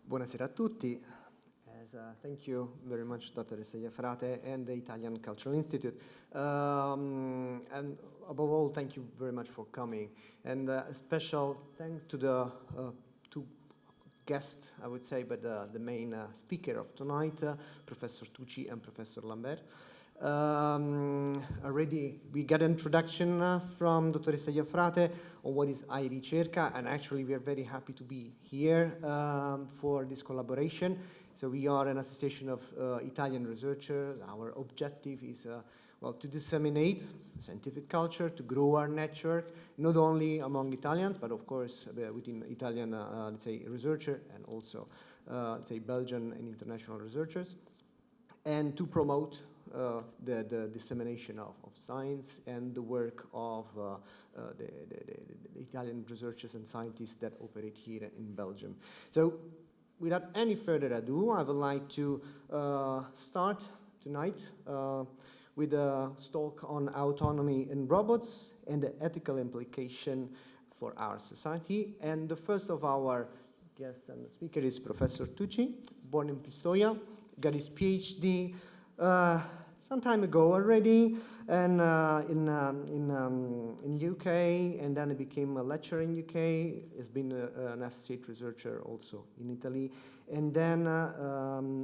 Buonasera a tutti. Thank you very much, Dottoressa Iafrate and the Italian Cultural Institute. And above all, thank you very much for coming. And a special thanks to the two guests, I would say, but the main speaker of tonight, Professor Tuci and Professor Lambert. Already we got an introduction from Dottoressa Iafrate on what is rIICerca, and actually we are very happy to be here for this collaboration. So we are an association of Italian researchers. Our objective is well, to disseminate scientific culture, to grow our network, not only among Italians, but of course within Italian, let's say, researcher and also, let's say, Belgian and international researchers, and to promote the dissemination of science and the work of the Italian researchers and scientists that operate here in Belgium. So without any further ado, I would like to start tonight with a talk on autonomy in robots and the ethical implication for our society. And the first of our guests and speaker is Professor Tuci, born in Pistoia, got his PhD some time ago already, and in UK, and then he became a lecturer in UK. He's been an associate researcher also in Italy, and then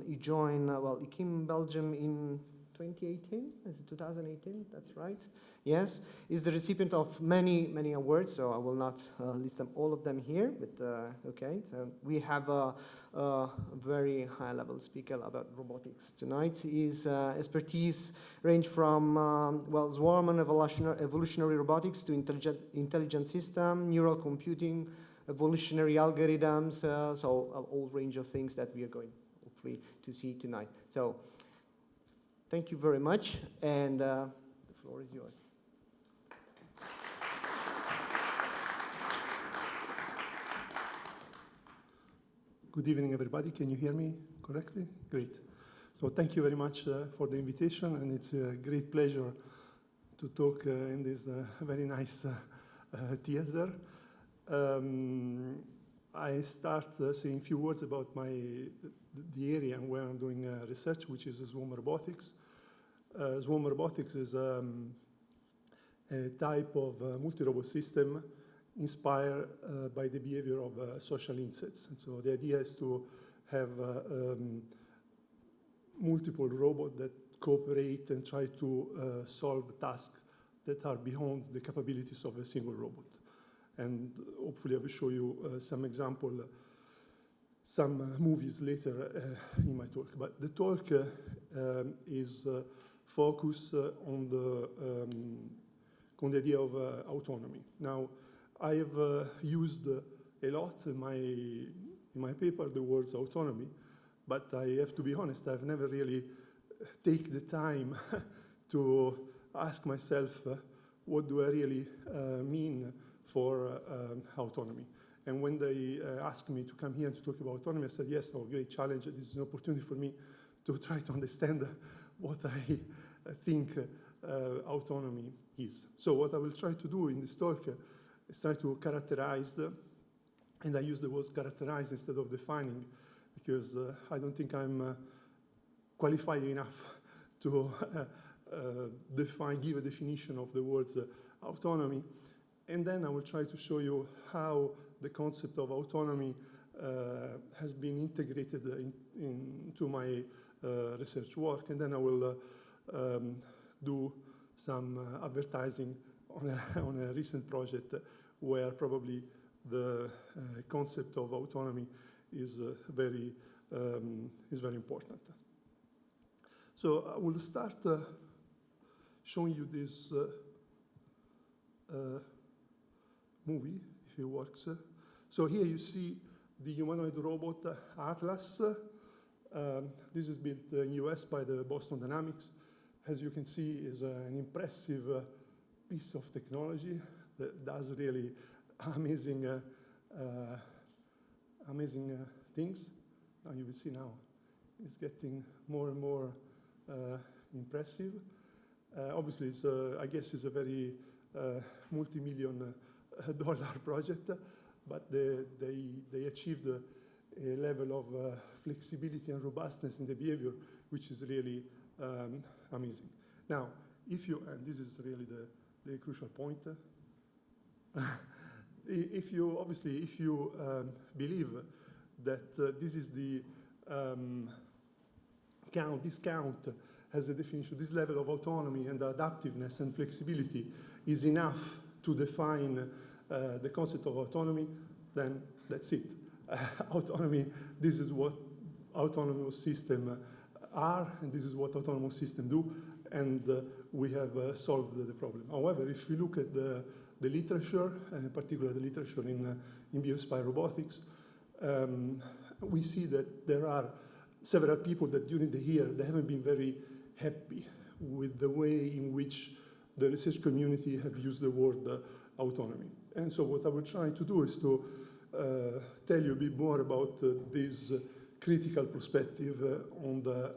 he joined. Well, he came in Belgium in 2018. Is it 2018? That's right. Yes, he's the recipient of many awards, so I will not list them all of them here, but okay. So we have a very high-level speaker about robotics tonight. His expertise range from well, swarm and evolutionary robotics to intelligent system, neural computing, evolutionary algorithms, so a whole range of things that we are going hopefully to see tonight. So thank you very much, and the floor is yours. Good evening, everybody. Can you hear me correctly? Great. So thank you very much for the invitation, and it's a great pleasure to talk in this very nice theater. I start saying a few words about the area where I'm doing research, which is swarm robotics. Swarm robotics is a type of multi-robot system inspired by the behavior of social insects. And so the idea is to have multiple robots that cooperate and try to solve tasks that are beyond the capabilities of a single robot. And hopefully I will show you some example, some movies later in my talk. But the talk is focused on the idea of autonomy. Now, I have used a lot in my paper the words autonomy, but I have to be honest, I've never really taken the time to ask myself what do I really mean for autonomy. And when they asked me to come here and to talk about autonomy, I said, yes, oh, great challenge. This is an opportunity for me to try to understand what I think autonomy is. So what I will try to do in this talk is try to characterize, and I use the word characterize instead of defining, because I don't think I'm qualified enough to give a definition of the words autonomy. And then I will try to show you how the concept of autonomy has been integrated into my research work. And then I will do some advertising on a recent project where probably the concept of autonomy is very important. So I will start showing you this movie, if it works. So here you see the humanoid robot Atlas. This is built in the US by the Boston Dynamics. As you can see, is an impressive piece of technology that does really amazing things. Now you will see now, it's getting more and more impressive. Obviously, I guess it's a very multi-million dollar project, but they achieved a level of flexibility and robustness in the behavior, which is really amazing. Now, if you, and this is really the crucial point, if you believe that this is the this count has a definition, this level of autonomy and adaptiveness and flexibility is enough to define the concept of autonomy, then that's it. Autonomy, this is what autonomous systems are, and this is what autonomous systems do, and we have solved the problem. However, if we look at the literature, and in particular the literature in biospy robotics, we see that there are several people that during the year, they haven't been very happy with the way in which the research community have used the word autonomy. And so what I will try to do is to tell you a bit more about this critical perspective on the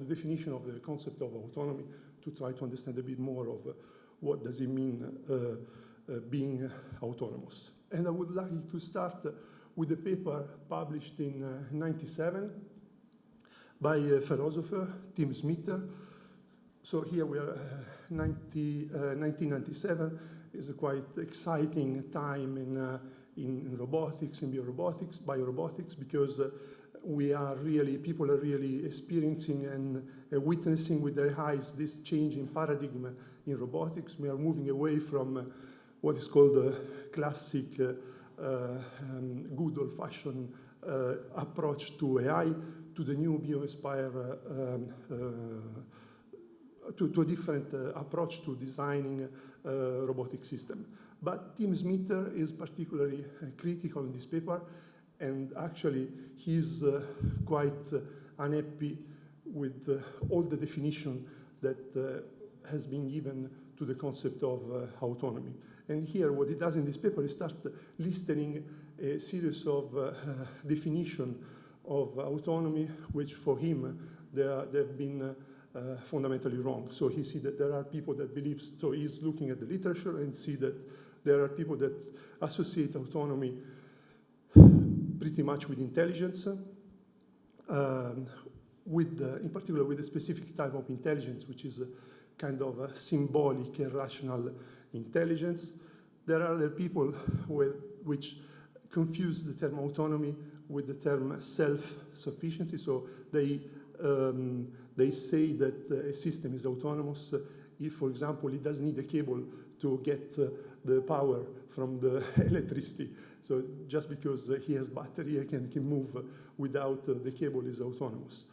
definition of the concept of autonomy, to try to understand a bit more of what does it mean being autonomous. And I would like to start with a paper published in 1997 by a philosopher, Tim Smither. So here we are, 1997 is a quite exciting time in robotics, in biorobotics, because people are really experiencing and witnessing with their eyes this change in paradigm in robotics. We are moving away from what is called the classic good old-fashioned approach to AI, to the new bioinspired, to a different approach to designing robotic system. But Tim Smither is particularly critical in this paper, and actually he's quite unhappy with all the definition that has been given to the concept of autonomy. And here what he does in this paper is start listing a series of definition of autonomy, which for him, they've been fundamentally wrong. So he sees that there are people that believe, so he's looking at the literature and see that there are people that associate autonomy pretty much with intelligence, in particular with a specific type of intelligence, which is a kind of a symbolic, irrational intelligence. There are other people which confuse the term autonomy with the term self-sufficiency. So they say that a system is autonomous if, for example, it doesn't need a cable to get the power from the electricity. So just because he has battery and can move without the cable is autonomous.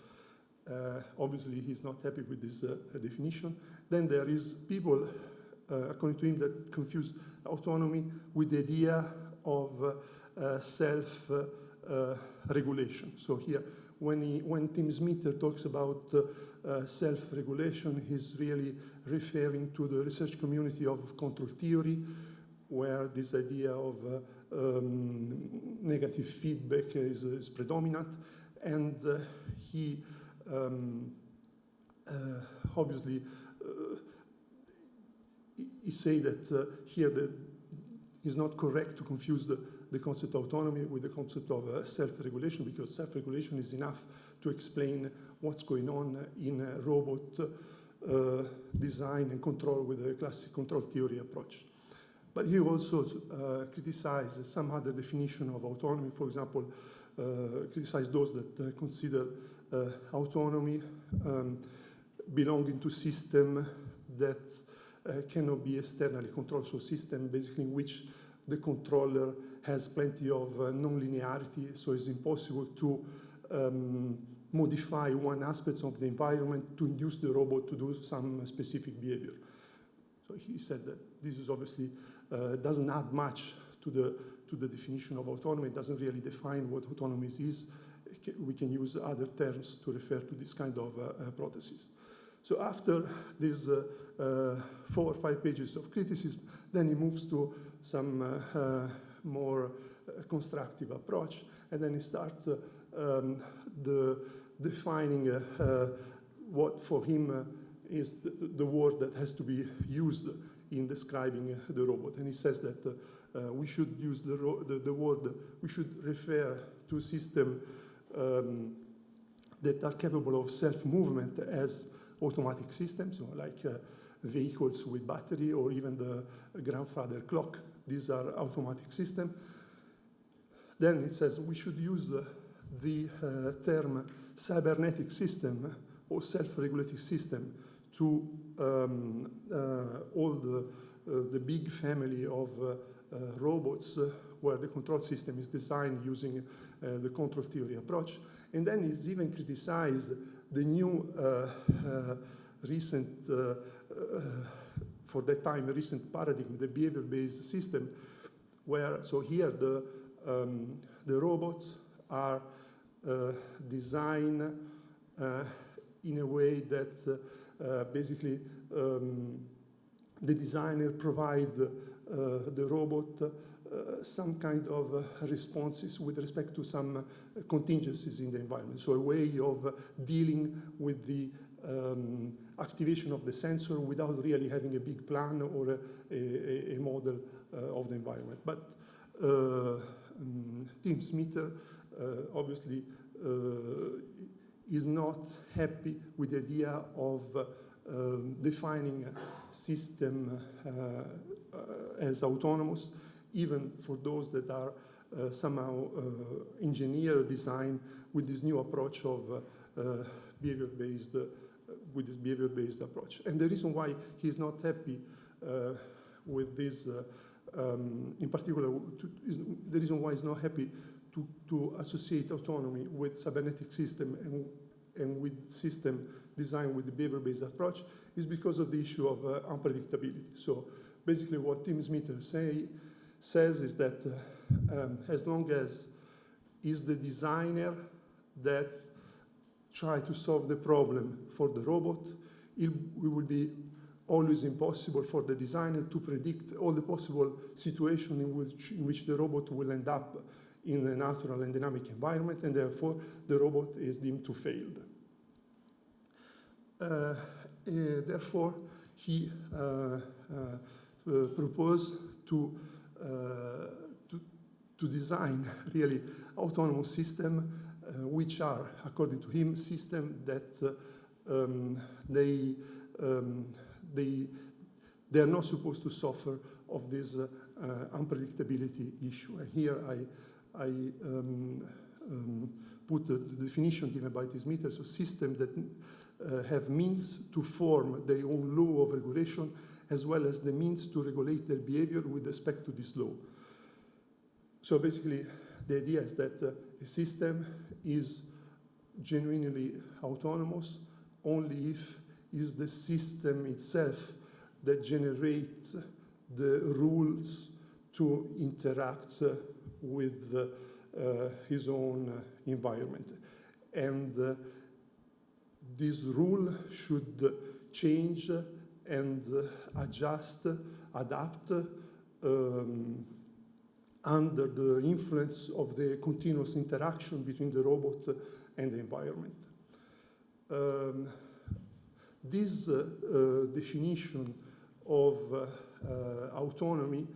Obviously, he's not happy with this definition. Then there is people, according to him, that confuse autonomy with the idea of self-regulation. So here, when Tim Smither talks about self-regulation, he's really referring to the research community of control theory, where this idea of negative feedback is predominant. And he obviously he say that here that it's not correct to confuse the concept of autonomy with the concept of self-regulation, because self-regulation is enough to explain what's going on in robot design and control with a classic control theory approach. But he also criticizes some other definition of autonomy. For example, criticize those that consider autonomy belonging to system that cannot be externally controlled. So system basically in which the controller has plenty of non-linearity, so it's impossible to modify one aspect of the environment to induce the robot to do some specific behavior. So he said that this is obviously doesn't add much to the definition of autonomy. It doesn't really define what autonomy is. We can use other terms to refer to this kind of processes. So after these 4 or 5 pages of criticism, then he moves to some more constructive approach, and then he starts defining what for him is the word that has to be used in describing the robot. And he says that we should use the word, we should refer to systems that are capable of self-movement as automatic systems, like vehicles with battery or even the grandfather clock. These are automatic systems. Then it says we should use the term cybernetic system or self-regulating system to all the big family of robots where the control system is designed using the control theory approach. And then he's even criticized the new recent, for that time, recent paradigm, the behavior-based system, where, so here the robots are designed in a way that basically the designer provide the robot some kind of responses with respect to some contingencies in the environment. So a way of dealing with the activation of the sensor without really having a big plan or a model of the environment. But Tim Smither obviously is not happy with the idea of defining a system as autonomous, even for those that are somehow engineered design with this new approach of behavior-based, with this behavior-based approach. And the reason why he's not happy with this, in particular, the reason why he's not happy to associate autonomy with cybernetic system and with system designed with the behavior-based approach is because of the issue of unpredictability. So basically what Tim Smither says is that as long as is the designer that try to solve the problem for the robot, it will be always impossible for the designer to predict all the possible situations in which the robot will end up in a natural and dynamic environment, and therefore the robot is deemed to fail. Therefore, he proposed to design really autonomous systems which are, according to him, systems that they are not supposed to suffer of this unpredictability issue. And here I put the definition given by this meter, so systems that have means to form their own law of regulation, as well as the means to regulate their behavior with respect to this law. So basically, the idea is that a system is genuinely autonomous only if it's the system itself that generates the rules to interact with his own environment. And this rule should change and adjust, adapt under the influence of the continuous interaction between the robot and the environment. This definition of autonomy,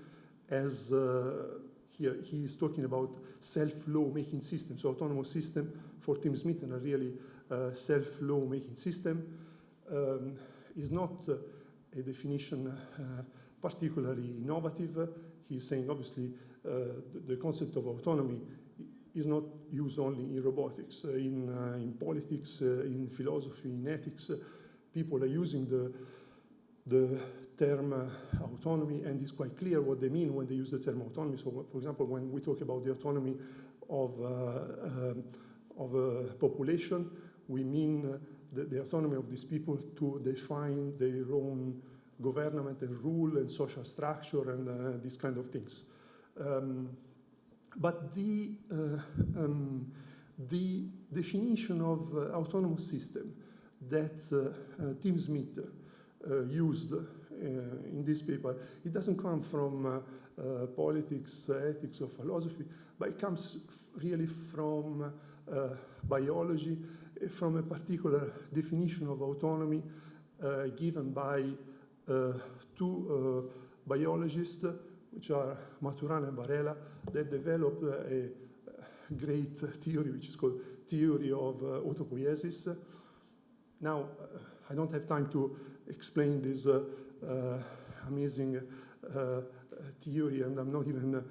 as here he is talking about self-law-making systems. So autonomous system for Tim Smith are really self-law-making system. Is not a definition particularly innovative. He's saying obviously the concept of autonomy is not used only in robotics, in politics, in philosophy, in ethics. People are using the term autonomy, and it's quite clear what they mean when they use the term autonomy. So, for example, when we talk about the autonomy of a population, we mean the autonomy of these people to define their own government and rule and social structure and these kind of things. But the definition of autonomous system that Tim Smith used in this paper, it doesn't come from politics, ethics, or philosophy, but it comes really from biology, from a particular definition of autonomy given by two biologists which are Maturana and Varela, that developed a great theory, which is called theory of autopoiesis. Now, I don't have time to explain this amazing theory, and I'm not even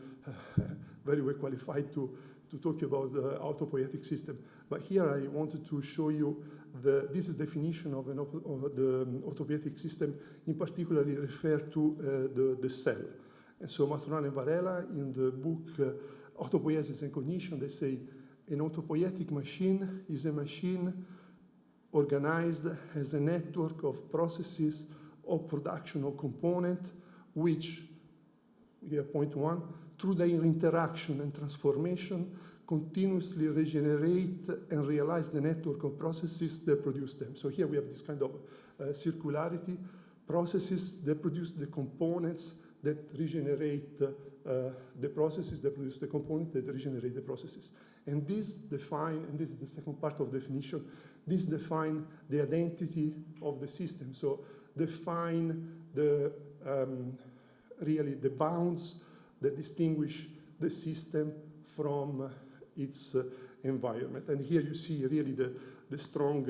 very well qualified to talk about the autopoietic system. But here I wanted to show you this is definition of the autopoietic system, in particular refer to the cell. And so Maturana and Varela in the book Autopoiesis and Cognition, they say an autopoietic machine is a machine organized as a network of processes or production or component which, here point one, through their interaction and transformation, continuously regenerate and realize the network of processes that produce them. So here we have this kind of circularity, processes that produce the components that regenerate the processes that produce the components that regenerate the processes. And this define, and this is the second part of definition, this define the identity of the system. So define the, really the bounds that distinguish the system from its environment. And here you see really the strong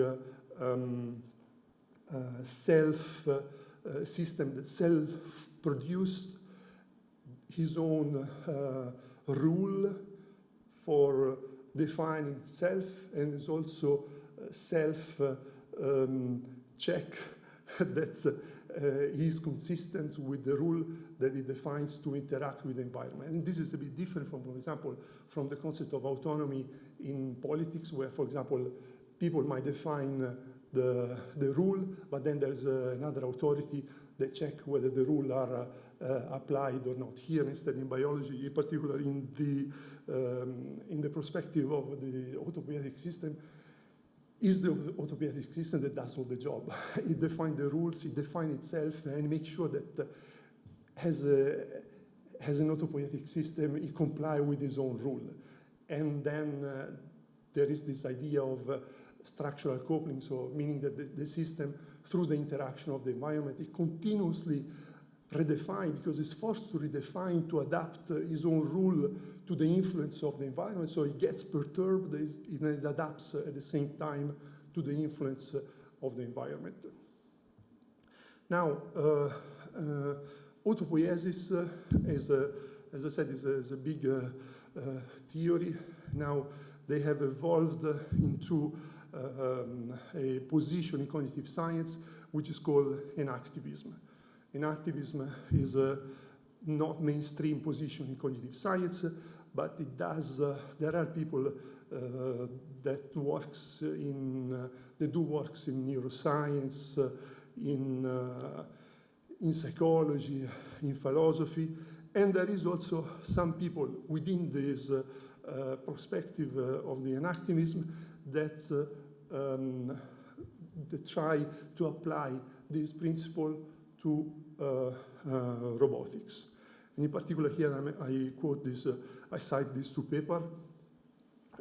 system that self-produced his own rule for defining itself, and is also self-check that is consistent with the rule that it defines to interact with the environment. And this is a bit different from, for example, from the concept of autonomy in politics, where, for example, people might define the rule, but then there's another authority that check whether the rules are applied or not. Here, instead, in biology, in particular in the perspective of the autopoietic system, is the autopoietic system that does all the job. It defines the rules, it defines itself, and makes sure that has an autopoietic system, it complies with its own rule. And then there is this idea of structural coupling, so meaning that the system, through the interaction of the environment, it continuously redefine, because it's forced to redefine, to adapt its own rule to the influence of the environment, so it gets perturbed, and it adapts at the same time to the influence of the environment. Now, autopoiesis, as I said, is a big theory. Now, they have evolved into a position in cognitive science, which is called enactivism. Enactivism is a not mainstream position in cognitive science, but it does, there are people that do works in neuroscience, in psychology, in philosophy, and there is also some people within this perspective of the enactivism that try to apply this principle to robotics. And in particular here, I quote this, I cite these two papers.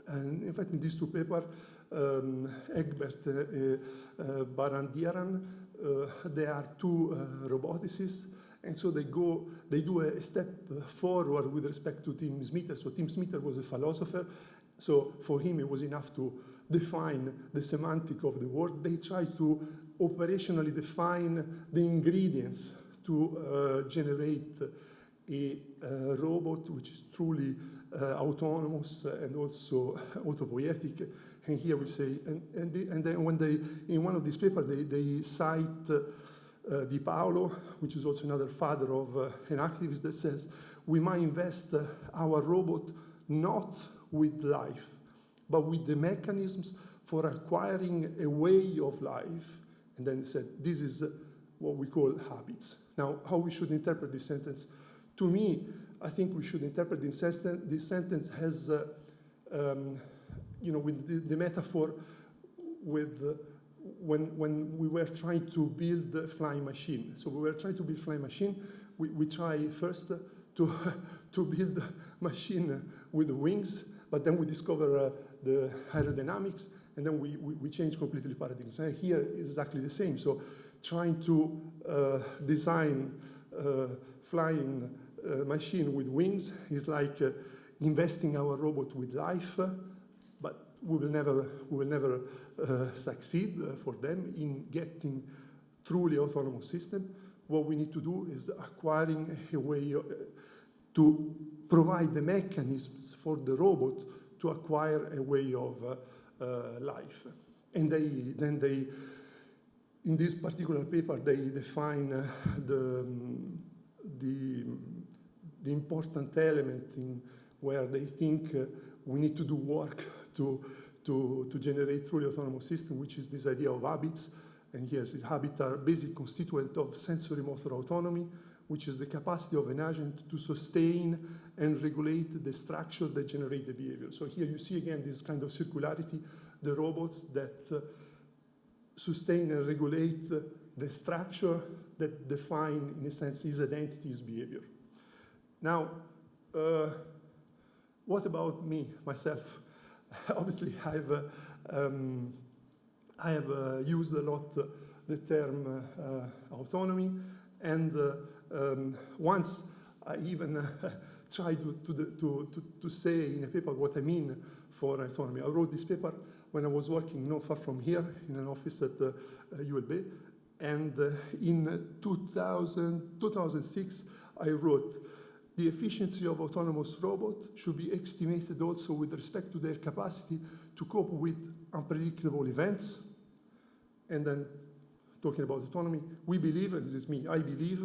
And in fact, in these two papers, Egbert Barandiaran, they are two roboticists, and so they do a step forward with respect to Tim Smither. So Tim Smither was a philosopher, so for him it was enough to define the semantic of the word. They try to operationally define the ingredients to generate a robot which is truly autonomous and also autopoietic. And here we say, and then when they, in one of these papers, they cite Di Paolo, which is also another father of an activist, that says, we might invest our robot not with life, but with the mechanisms for acquiring a way of life. And then he said, this is what we call habits. Now, how we should interpret this sentence? To me, I think we should interpret this sentence as, with the metaphor with when we were trying to build a flying machine. So we were trying to build a flying machine. We try first to build a machine with wings, but then we discover the aerodynamics, and then we change completely paradigms. And here is exactly the same. So trying to design flying machine with wings is like investing our robot with life, but we will never succeed for them in getting truly autonomous system. What we need to do is acquiring a way to provide the mechanisms for the robot to acquire a way of life. And then in this particular paper, they define the important element in where they think we need to do work to generate truly autonomous system, which is this idea of habits. And yes, habits are basic constituent of sensory motor autonomy, which is the capacity of an agent to sustain and regulate the structure that generate the behavior. So here you see again this kind of circularity, the robots that sustain and regulate the structure that define, in a sense, his identity, his behavior. Now, what about me, myself? Obviously, I have used a lot the term autonomy, and once I even tried to say in a paper what I mean for autonomy. I wrote this paper when I was working not far from here in an office at ULB, and in 2006 I wrote, the efficiency of autonomous robots should be estimated also with respect to their capacity to cope with unpredictable events. And then talking about autonomy, we believe, and this is me, I believe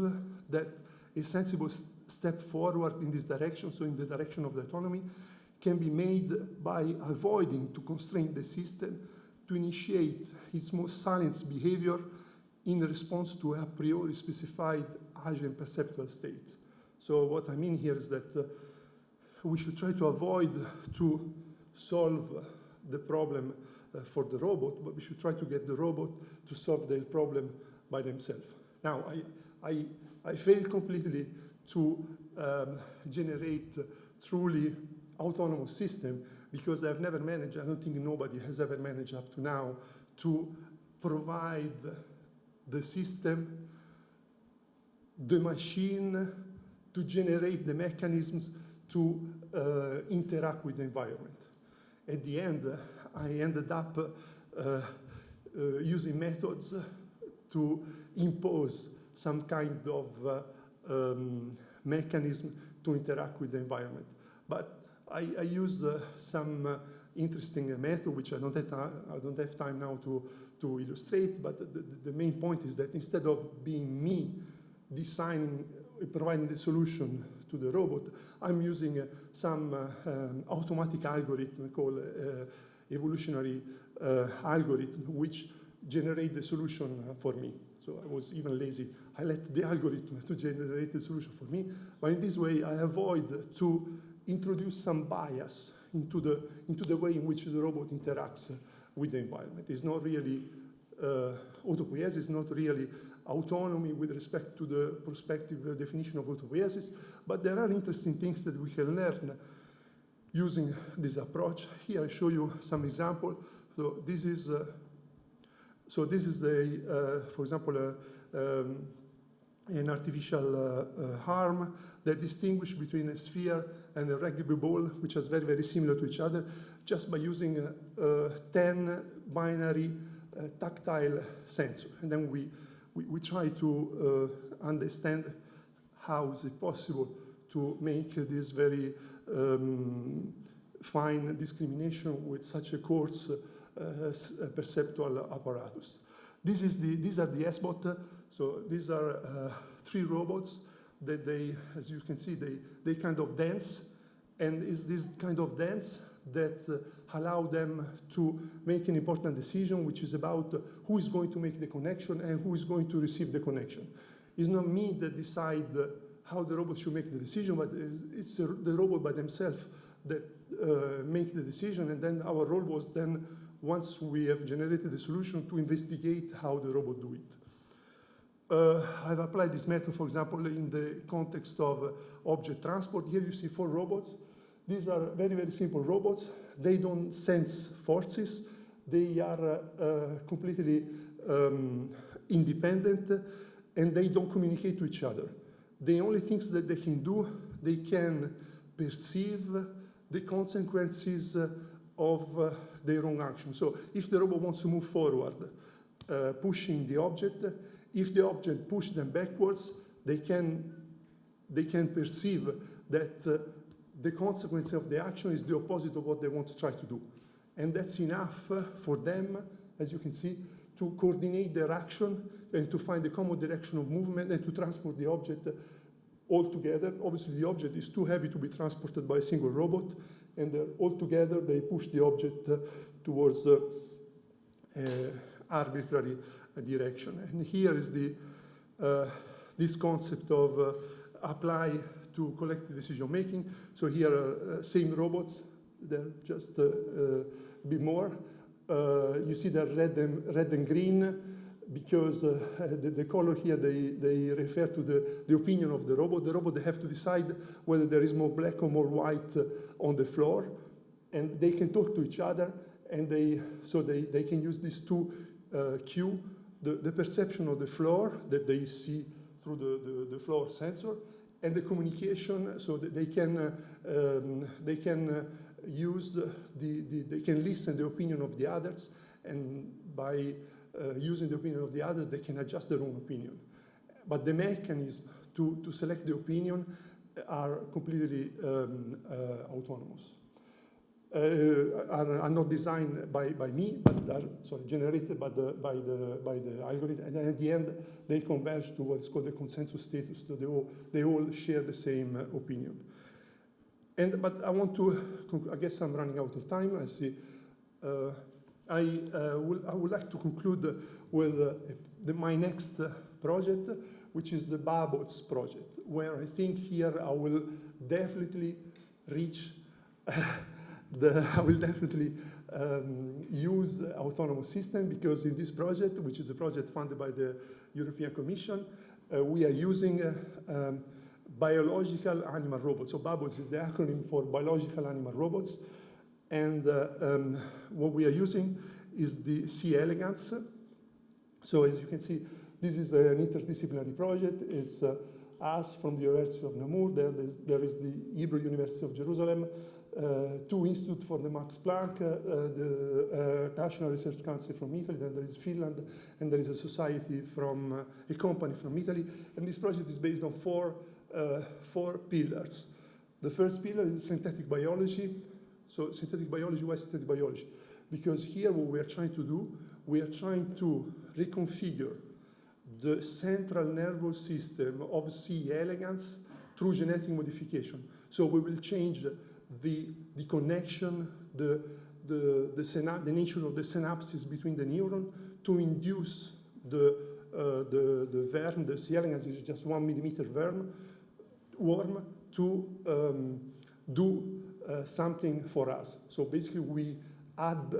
that a sensible step forward in this direction, so in the direction of the autonomy, can be made by avoiding to constrain the system to initiate its most silent behavior in response to a priori specified agent perceptual state. So what I mean here is that we should try to avoid to solve the problem for the robot, but we should try to get the robot to solve their problem by themselves. Now, I failed completely to generate truly autonomous system because I've never managed, I don't think nobody has ever managed up to now, to provide the system, the machine, to generate the mechanisms to interact with the environment. At the end, I ended up using methods to impose some kind of mechanism to interact with the environment. But I used some interesting method, which I don't have time now to illustrate, but the main point is that instead of being me designing, providing the solution to the robot, I'm using some automatic algorithm called evolutionary algorithm, which generate the solution for me. So I was even lazy. I let the algorithm to generate the solution for me. But in this way, I avoid to introduce some bias into the way in which the robot interacts with the environment. It's not really autopoiesis, it's not really autonomy with respect to the prospective definition of autopoiesis, but there are interesting things that we can learn using this approach. Here I show you some example. So this is for example, an artificial arm that distinguishes between a sphere and a rugby ball, which is very, very similar to each other, just by using 10 binary tactile sensor. And then we try to understand how is it possible to make this very fine discrimination with such a coarse perceptual apparatus. These are the SBOT. So these are 3 robots that they, as you can see, they kind of dance, and it's this kind of dance that allow them to make an important decision, which is about who is going to make the connection and who is going to receive the connection. It's not me that decide how the robot should make the decision, but it's the robot by themselves that make the decision, and then our role was then, once we have generated the solution, to investigate how the robot do it. I've applied this method, for example, in the context of object transport. Here you see 4 robots. These are very, very simple robots. They don't sense forces. They are completely independent, and they don't communicate to each other. the only things that they can do, they can perceive the consequences of their own action. So if the robot wants to move forward, pushing the object, if the object pushes them backwards, they can perceive that the consequence of the action is the opposite of what they want to try to do. And that's enough for them, as you can see, to coordinate their action and to find the common direction of movement and to transport the object all together. Obviously, the object is too heavy to be transported by a single robot, and all together they push the object towards arbitrary direction. And here is this concept of apply to collective decision making. So here are same robots, they're just a bit more. You see they're red and green because the color here, they refer to the opinion of the robot. The robot, they have to decide whether there is more black or more white on the floor, and they can talk to each other, and they can use these two cues, the perception of the floor that they see through the floor sensor, and the communication, so that they can use they can listen the opinion of the others, and by using the opinion of the others, they can adjust their own opinion. But the mechanism to select the opinion are completely autonomous. Are not designed by me, but are generated by the algorithm, and at the end they converge to what's called the consensus status. So they all share the same opinion. But I want to. I guess I'm running out of time. I see. I would like to conclude with my next project, which is the Babots project, where I think here I will definitely reach. I will definitely use autonomous system, because in this project, which is a project funded by the European Commission, we are using biological animal robots. So Babots is the acronym for biological animal robots. And what we are using is the C. elegans. So as you can see, this is an interdisciplinary project. It's us from the University of UNamur. There is the Hebrew University of Jerusalem, two institutes for the Max Planck, the National Research Council from Italy, then there is Finland, and there is a society from, a company from Italy. And this project is based on four pillars. The first pillar is synthetic biology. So synthetic biology, why synthetic biology? Because here what we are trying to do, we are trying to reconfigure the central nervous system of C. elegans through genetic modification. So we will change the connection, the nature of the synapses between the neuron to induce the worm, the C. elegans is just 1 millimeter worm to do something for us. So basically we add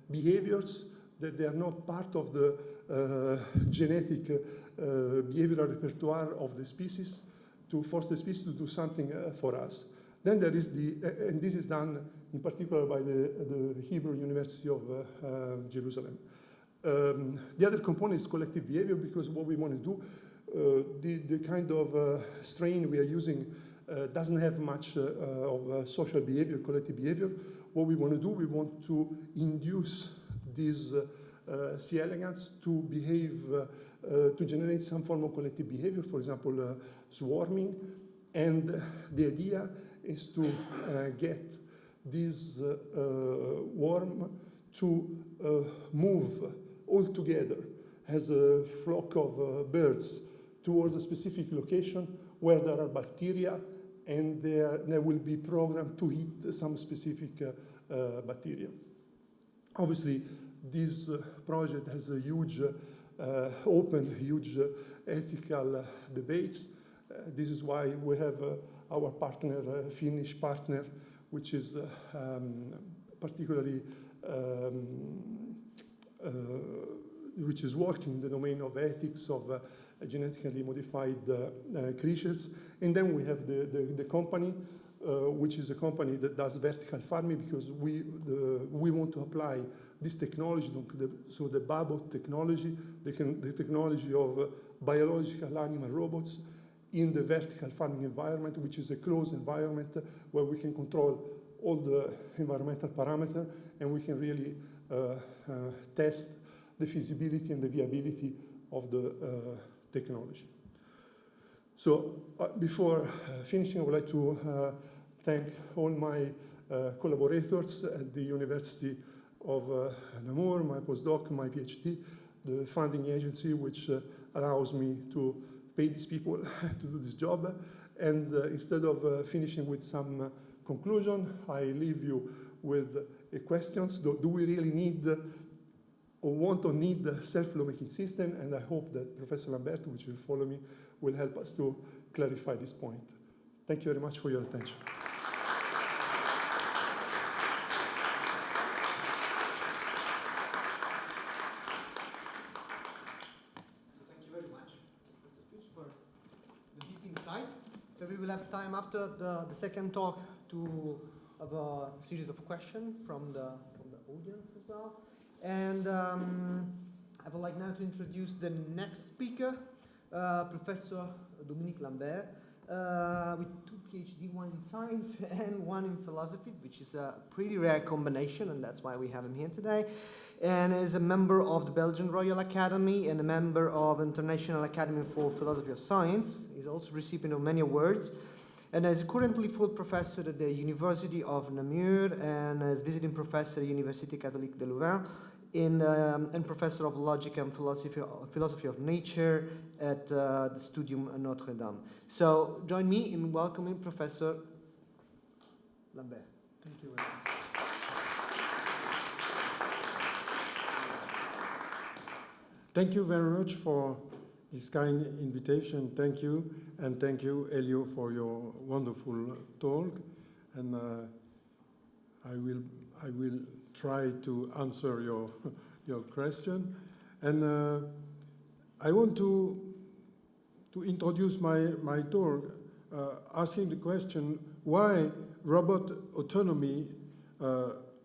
behaviors that they are not part of the genetic behavioral repertoire of the species to force the species to do something for us. Then there is and this is done in particular by the Hebrew University of Jerusalem. The other component is collective behavior, because what we want to do, the kind of strain we are using doesn't have much of social behavior, collective behavior. What we want to do, we want to induce these C. elegans to behave, to generate some form of collective behavior, for example, swarming. And the idea is to get this worm to move all together as a flock of birds towards a specific location where there are bacteria, and they will be programmed to hit some specific bacteria. Obviously, this project has a huge, huge ethical debates. This is why we have our partner, Finnish partner, which is particularly, which is working in the domain of ethics of genetically modified creatures. And then we have the company, which is a company that does vertical farming, because we want to apply this technology, so the Babot technology, the technology of biological animal robots, in the vertical farming environment, which is a closed environment where we can control all the environmental parameters, and we can really test the feasibility and the viability of the technology. So before finishing, I would like to thank all my collaborators at the University of Namur, my postdoc, my PhD, the funding agency which allows me to pay these people to do this job. And instead of finishing with some conclusion, I leave you with questions. Do we really need or want or need a self-lawmaking system? And I hope that Professor Lambert, which will follow me, will help us to clarify this point. Thank you very much for your attention. So we will have time after the second talk to have a series of questions from the audience as well. And I would like now to introduce the next speaker, Professor Dominique Lambert, with 2 PhD, one in science and one in philosophy, which is a pretty rare combination, and that's why we have him here today. And is a member of the Belgian Royal Academy and a member of International Academy for Philosophy of Science. He's also recipient of many awards, and is currently full professor at the University of Namur and is visiting professor at Université Catholique de Louvain and professor of logic and philosophy of nature at the Studium Notre Dame. So join me in welcoming Professor Lambert. Thank you very much. Thank you very much for this kind invitation. Thank you, and thank you, Elio, for your wonderful talk. And I will try to answer your question. And I want to introduce my talk, asking the question why robot autonomy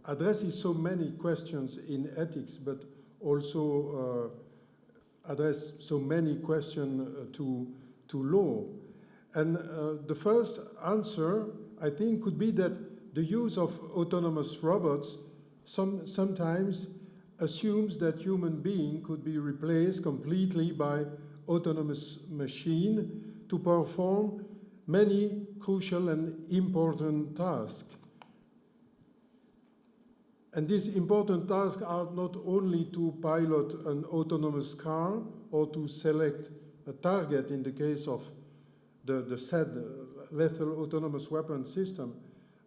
addresses so many questions in ethics, but also address so many questions to law. And the first answer, I think, could be that the use of autonomous robots sometimes assumes that human being could be replaced completely by autonomous machine to perform many crucial and important tasks. And these important tasks are not only to pilot an autonomous car or to select a target in the case of the said lethal autonomous weapon system,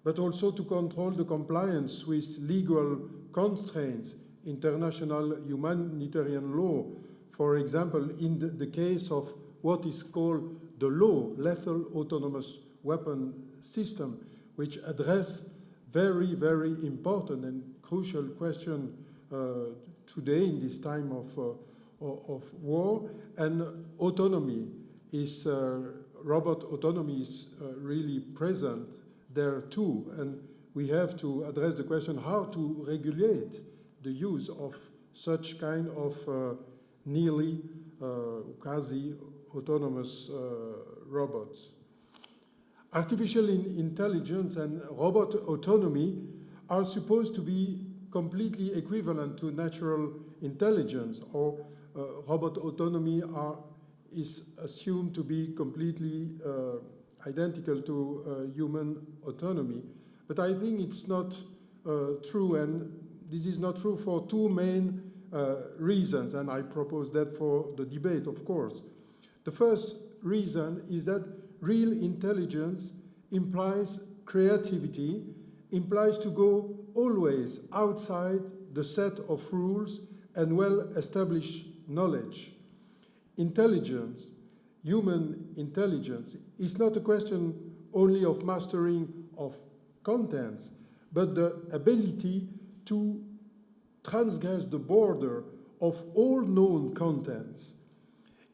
but also to control the compliance with legal constraints, international humanitarian law. For example, in the case of what is called the law lethal autonomous weapon system, which address very, very important and crucial question today in this time of war. And autonomy is, robot autonomy is really present there too. And we have to address the question how to regulate the use of such kind of nearly quasi-autonomous robots. Artificial intelligence and robot autonomy are supposed to be completely equivalent to natural intelligence, or robot autonomy is assumed to be completely identical to human autonomy. But I think it's not true, and this is not true for 2 main reasons, and I propose that for the debate, of course. The first reason is that real intelligence implies creativity, implies to go always outside the set of rules and well-established knowledge. Intelligence, human intelligence, is not a question only of mastering of contents, but the ability to transgress the border of all known contents.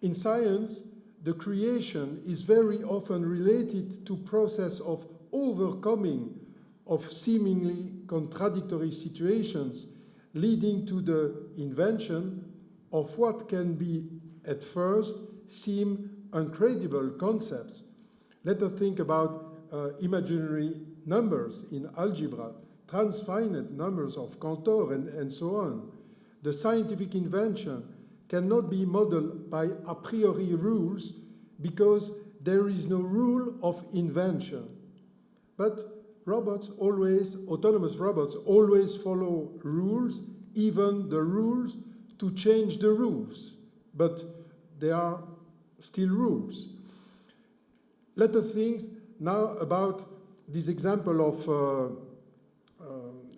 In science, the creation is very often related to process of overcoming of seemingly contradictory situations, leading to the invention of what can be at first seem incredible concepts. Let us think about imaginary numbers in algebra, transfinite numbers of Cantor, and so on. The scientific invention cannot be modeled by a priori rules because there is no rule of invention. But robots always, autonomous robots always follow rules, even the rules to change the rules. But they are still rules. Let us think now about this example of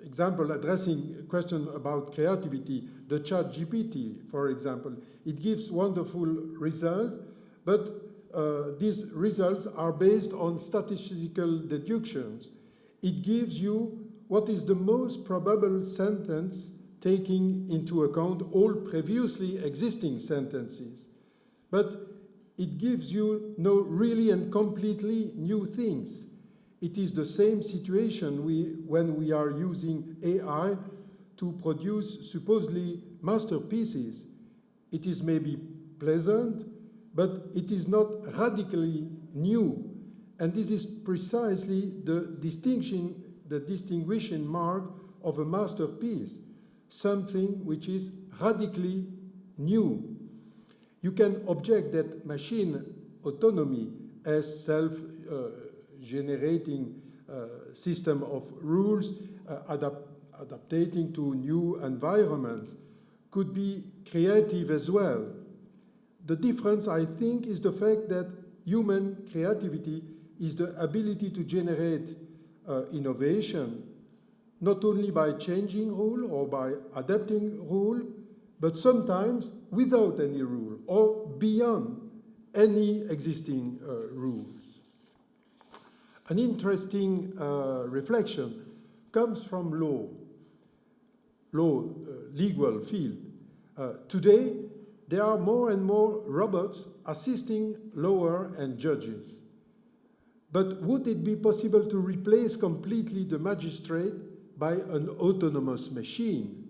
example addressing a question about creativity, the ChatGPT, for example. It gives wonderful results, but these results are based on statistical deductions. It gives you what is the most probable sentence taking into account all previously existing sentences. But it gives you no really and completely new things. It is the same situation when we are using AI to produce supposedly masterpieces. It is maybe pleasant, but it is not radically new. And this is precisely the distinguishing mark of a masterpiece, something which is radically new. You can object that machine autonomy as self-generating system of rules adapting to new environments could be creative as well. The difference, I think, is the fact that human creativity is the ability to generate innovation, not only by changing rule or by adapting rule, but sometimes without any rule or beyond any existing rules. An interesting reflection comes from legal field. Today, there are more and more robots assisting lawyers and judges. But would it be possible to replace completely the magistrate by an autonomous machine?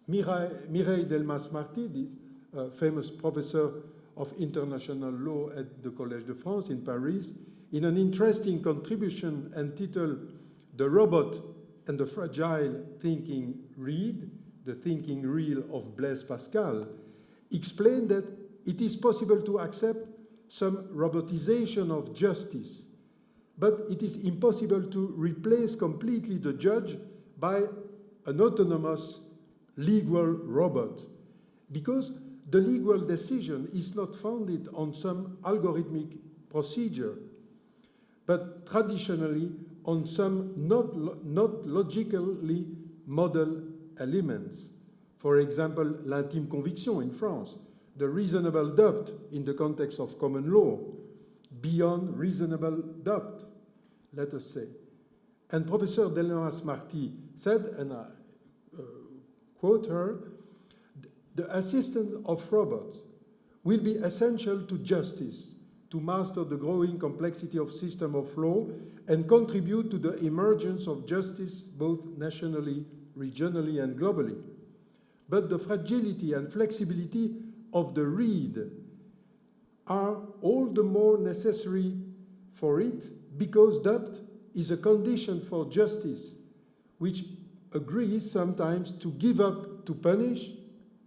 Mireille Delmas-Marty, the famous professor of international law at the Collège de France in Paris, in an interesting contribution entitled "The Robot and the Fragile Thinking Reed," the thinking reel of Blaise Pascal, explained that it is possible to accept some robotization of justice, but it is impossible to replace completely the judge by an autonomous legal robot, because the legal decision is not founded on some algorithmic procedure, but traditionally on some not logically modeled elements. For example, l'intime conviction in France, the reasonable doubt in the context of common law, beyond reasonable doubt, let us say. And Professor Delmas-Marty said, and I quote her, "The assistance of robots will be essential to justice, to master the growing complexity of system of law and contribute to the emergence of justice both nationally, regionally, and globally. But the fragility and flexibility of the reed are all the more necessary for it because doubt is a condition for justice, which agrees sometimes to give up to punish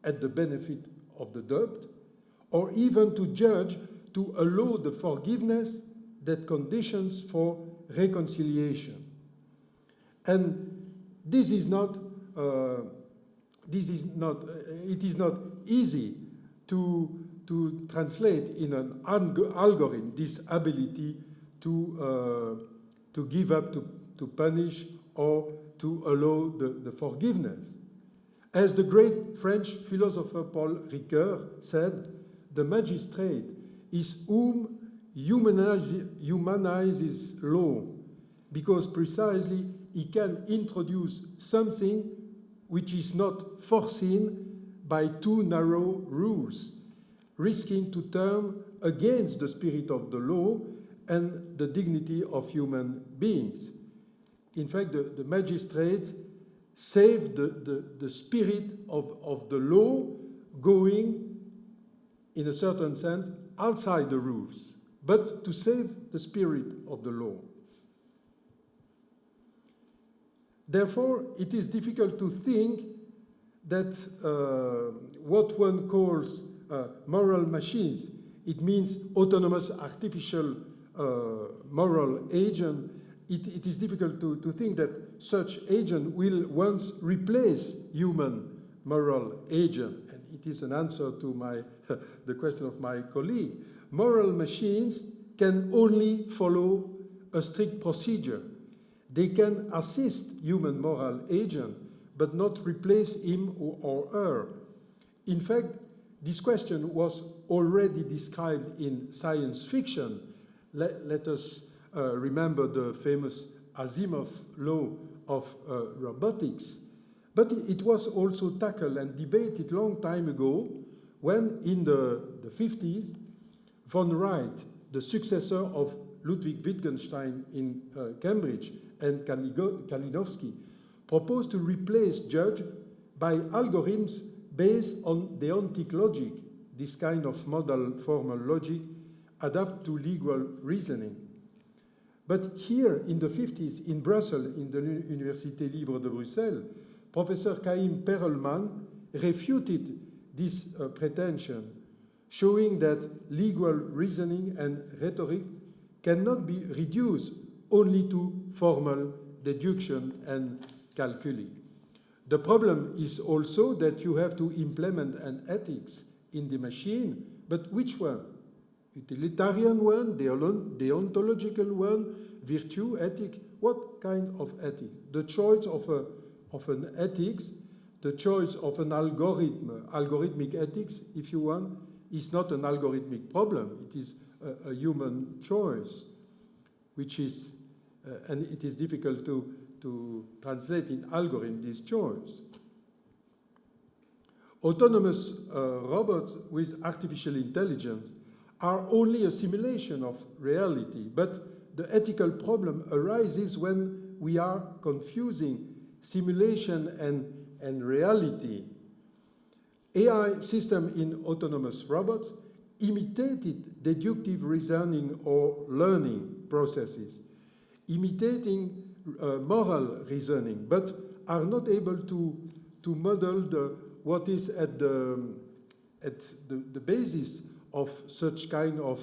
at the benefit of the doubt, or even to judge to allow the forgiveness that conditions for reconciliation." And it is not easy to translate in an algorithm this ability to give up to punish or to allow the forgiveness. As the great French philosopher Paul Ricoeur said, the magistrate is whom humanizes law, because precisely he can introduce something which is not foreseen by too narrow rules, risking to turn against the spirit of the law and the dignity of human beings. In fact, the magistrates save the spirit of the law going, in a certain sense, outside the rules, but to save the spirit of the law. Therefore, it is difficult to think that what one calls moral machines, it means autonomous artificial moral agent. It is difficult to think that such agent will once replace human moral agent. And it is an answer to the question of my colleague. Moral machines can only follow a strict procedure. They can assist human moral agent, but not replace him or her. In fact, this question was already described in science fiction. Let us remember the famous Asimov law of robotics. But it was also tackled and debated long time ago when, in the 50s, von Wright, the successor of Ludwig Wittgenstein in Cambridge, and Kalinowski, proposed to replace judge by algorithms based on deontic logic, this kind of model formal logic adapted to legal reasoning. But here in the 50s, in Brussels, in the Université Libre de Bruxelles, Professor Chaim Perelman refuted this pretension, showing that legal reasoning and rhetoric cannot be reduced only to formal deduction and calculi. The problem is also that you have to implement an ethics in the machine, but which one? Utilitarian one, deontological one, virtue, ethic? What kind of ethics? The choice of an ethics, the choice of an algorithm, algorithmic ethics, if you want, is not an algorithmic problem. It is a human choice, which is, and it is difficult to translate in algorithm this choice. Autonomous robots with artificial intelligence are only a simulation of reality, but the ethical problem arises when we are confusing simulation and reality. AI system in autonomous robots imitated deductive reasoning or learning processes, imitating moral reasoning, but are not able to model what is at the basis of such kind of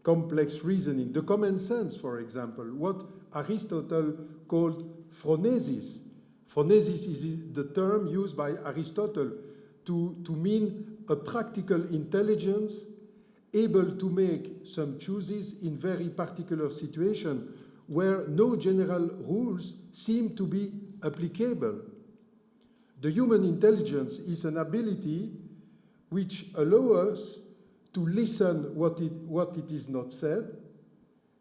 complex reasoning. The common sense, for example, what Aristotle called phronesis. Phronesis is the term used by Aristotle to mean a practical intelligence able to make some choices in very particular situations where no general rules seem to be applicable. The human intelligence is an ability which allows us to listen what it is not said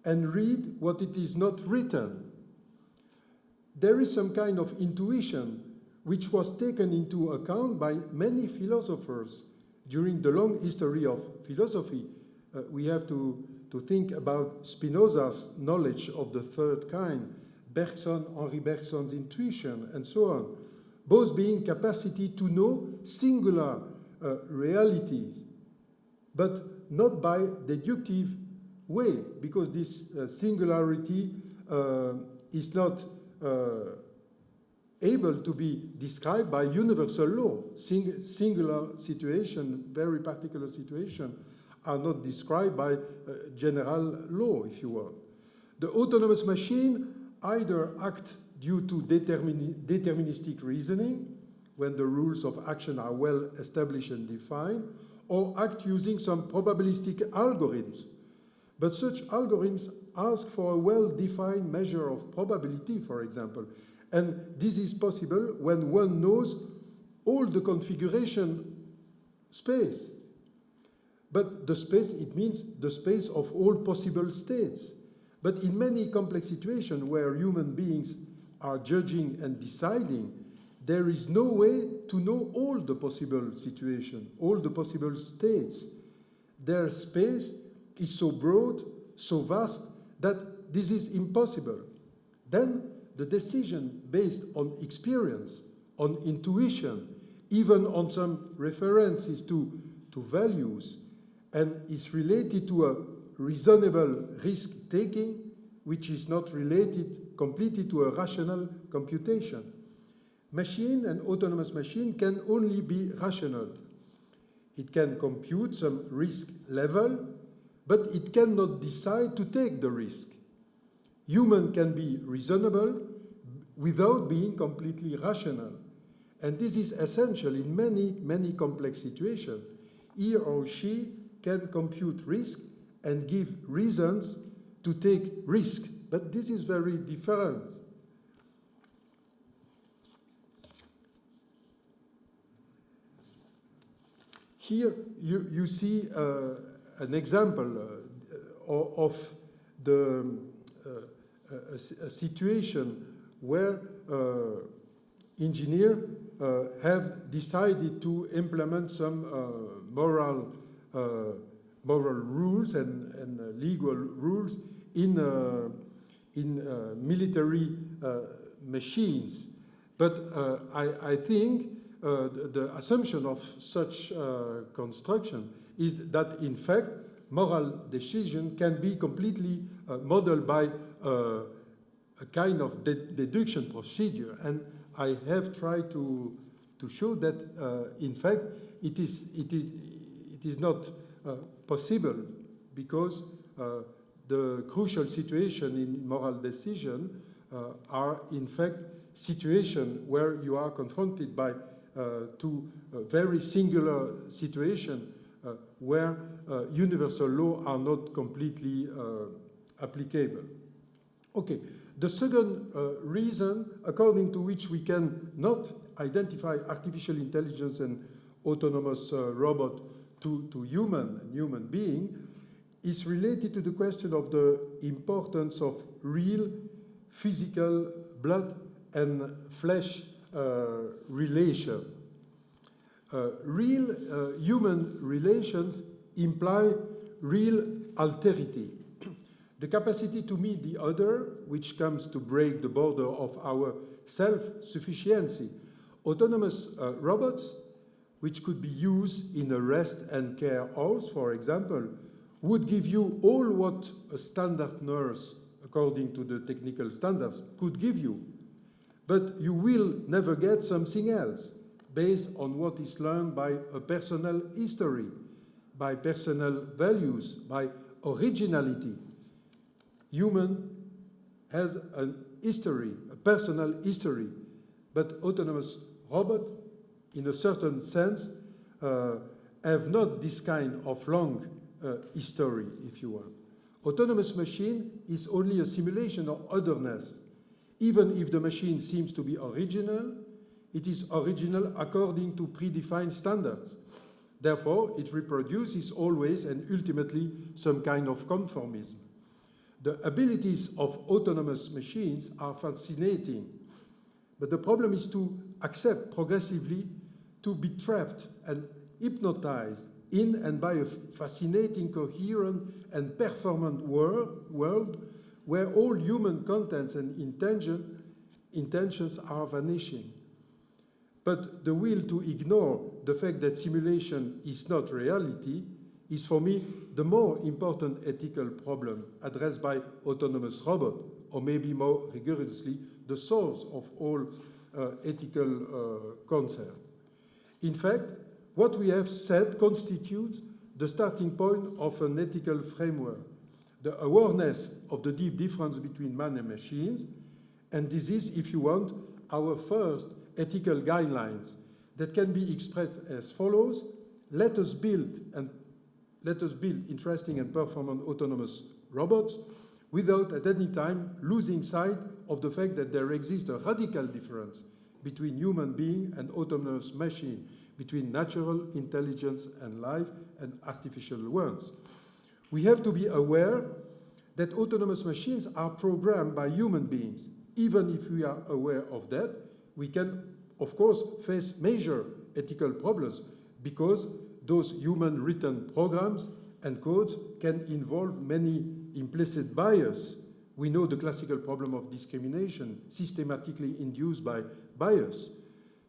and read what it is not written. There is some kind of intuition which was taken into account by many philosophers during the long history of philosophy. We have to think about Spinoza's knowledge of the third kind, Henri Bergson's intuition, and so on, both being capacity to know singular realities, but not by deductive way, because this singularity is not able to be described by universal law. Singular situation, very particular situation, are not described by general law, if you want. The autonomous machine either act due to deterministic reasoning, when the rules of action are well established and defined, or act using some probabilistic algorithms. But such algorithms ask for a well-defined measure of probability, for example. And this is possible when one knows all the configuration space. But the space, it means the space of all possible states. But in many complex situations where human beings are judging and deciding, there is no way to know all the possible situations, all the possible states. Their space is so broad, so vast, that this is impossible. Then the decision based on experience, on intuition, even on some references to values, and is related to a reasonable risk-taking, which is not related completely to a rational computation. Machine and autonomous machine can only be rational. It can compute some risk level, but it cannot decide to take the risk. Human can be reasonable without being completely rational. And this is essential in many, many complex situations. He or she can compute risk and give reasons to take risk, but this is very different. Here you see an example of a situation where engineers have decided to implement some moral rules and legal rules in military machines. But I think the assumption of such construction is that, in fact, moral decision can be completely modeled by a kind of deduction procedure. And I have tried to show that, in fact, it is not possible, because the crucial situation in moral decision are, in fact, situations where you are confronted by two very singular situations where universal law are not completely applicable. Okay, the second reason according to which we can not identify artificial intelligence and autonomous robot to human being is related to the question of the importance of real physical blood and flesh relation. Real human relations imply real alterity. The capacity to meet the other, which comes to break the border of our self-sufficiency. Autonomous robots, which could be used in a rest and care house, for example, would give you all what a standard nurse, according to the technical standards, could give you. But you will never get something else based on what is learned by a personal history, by personal values, by originality. Human has a history, a personal history, but autonomous robots, in a certain sense, have not this kind of long history, if you want. Autonomous machine is only a simulation of otherness. Even if the machine seems to be original, it is original according to predefined standards. Therefore, it reproduces always and ultimately some kind of conformism. The abilities of autonomous machines are fascinating, but the problem is to accept progressively to be trapped and hypnotized in and by a fascinating, coherent, and performant world where all human contents and intentions are vanishing. But the will to ignore the fact that simulation is not reality is, for me, the more important ethical problem addressed by autonomous robots, or maybe more rigorously, the source of all ethical concern. In fact, what we have said constitutes the starting point of an ethical framework, the awareness of the deep difference between man and machines, and this is, if you want, our first ethical guidelines that can be expressed as follows: let us build interesting and performant autonomous robots without at any time losing sight of the fact that there exists a radical difference between human being and autonomous machine, between natural intelligence and life and artificial ones. We have to be aware that autonomous machines are programmed by human beings. Even if we are aware of that, we can, of course, face major ethical problems because those human written programs and codes can involve many implicit bias. We know the classical problem of discrimination systematically induced by bias.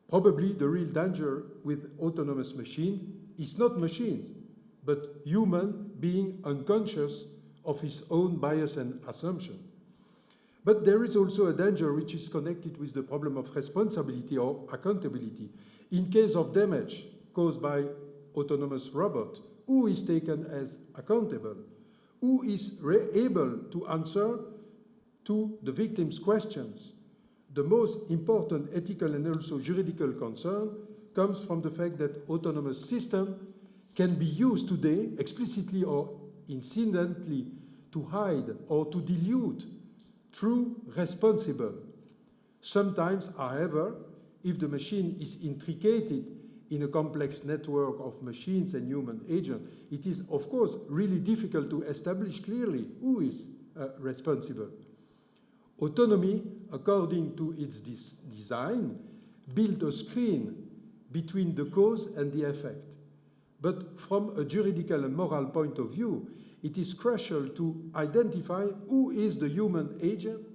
Probably the real danger with autonomous machines is not machines, but human being unconscious of his own bias and assumption. But there is also a danger which is connected with the problem of responsibility or accountability. In case of damage caused by autonomous robot, who is taken as accountable? Who is able to answer to the victim's questions? The most important ethical and also juridical concern comes from the fact that autonomous systems can be used today, explicitly or incidentally, to hide or to dilute true responsible. Sometimes, however, if the machine is intricated in a complex network of machines and human agents, it is, of course, really difficult to establish clearly who is responsible. Autonomy, according to its design, builds a screen between the cause and the effect. But from a juridical and moral point of view, it is crucial to identify who is the human agent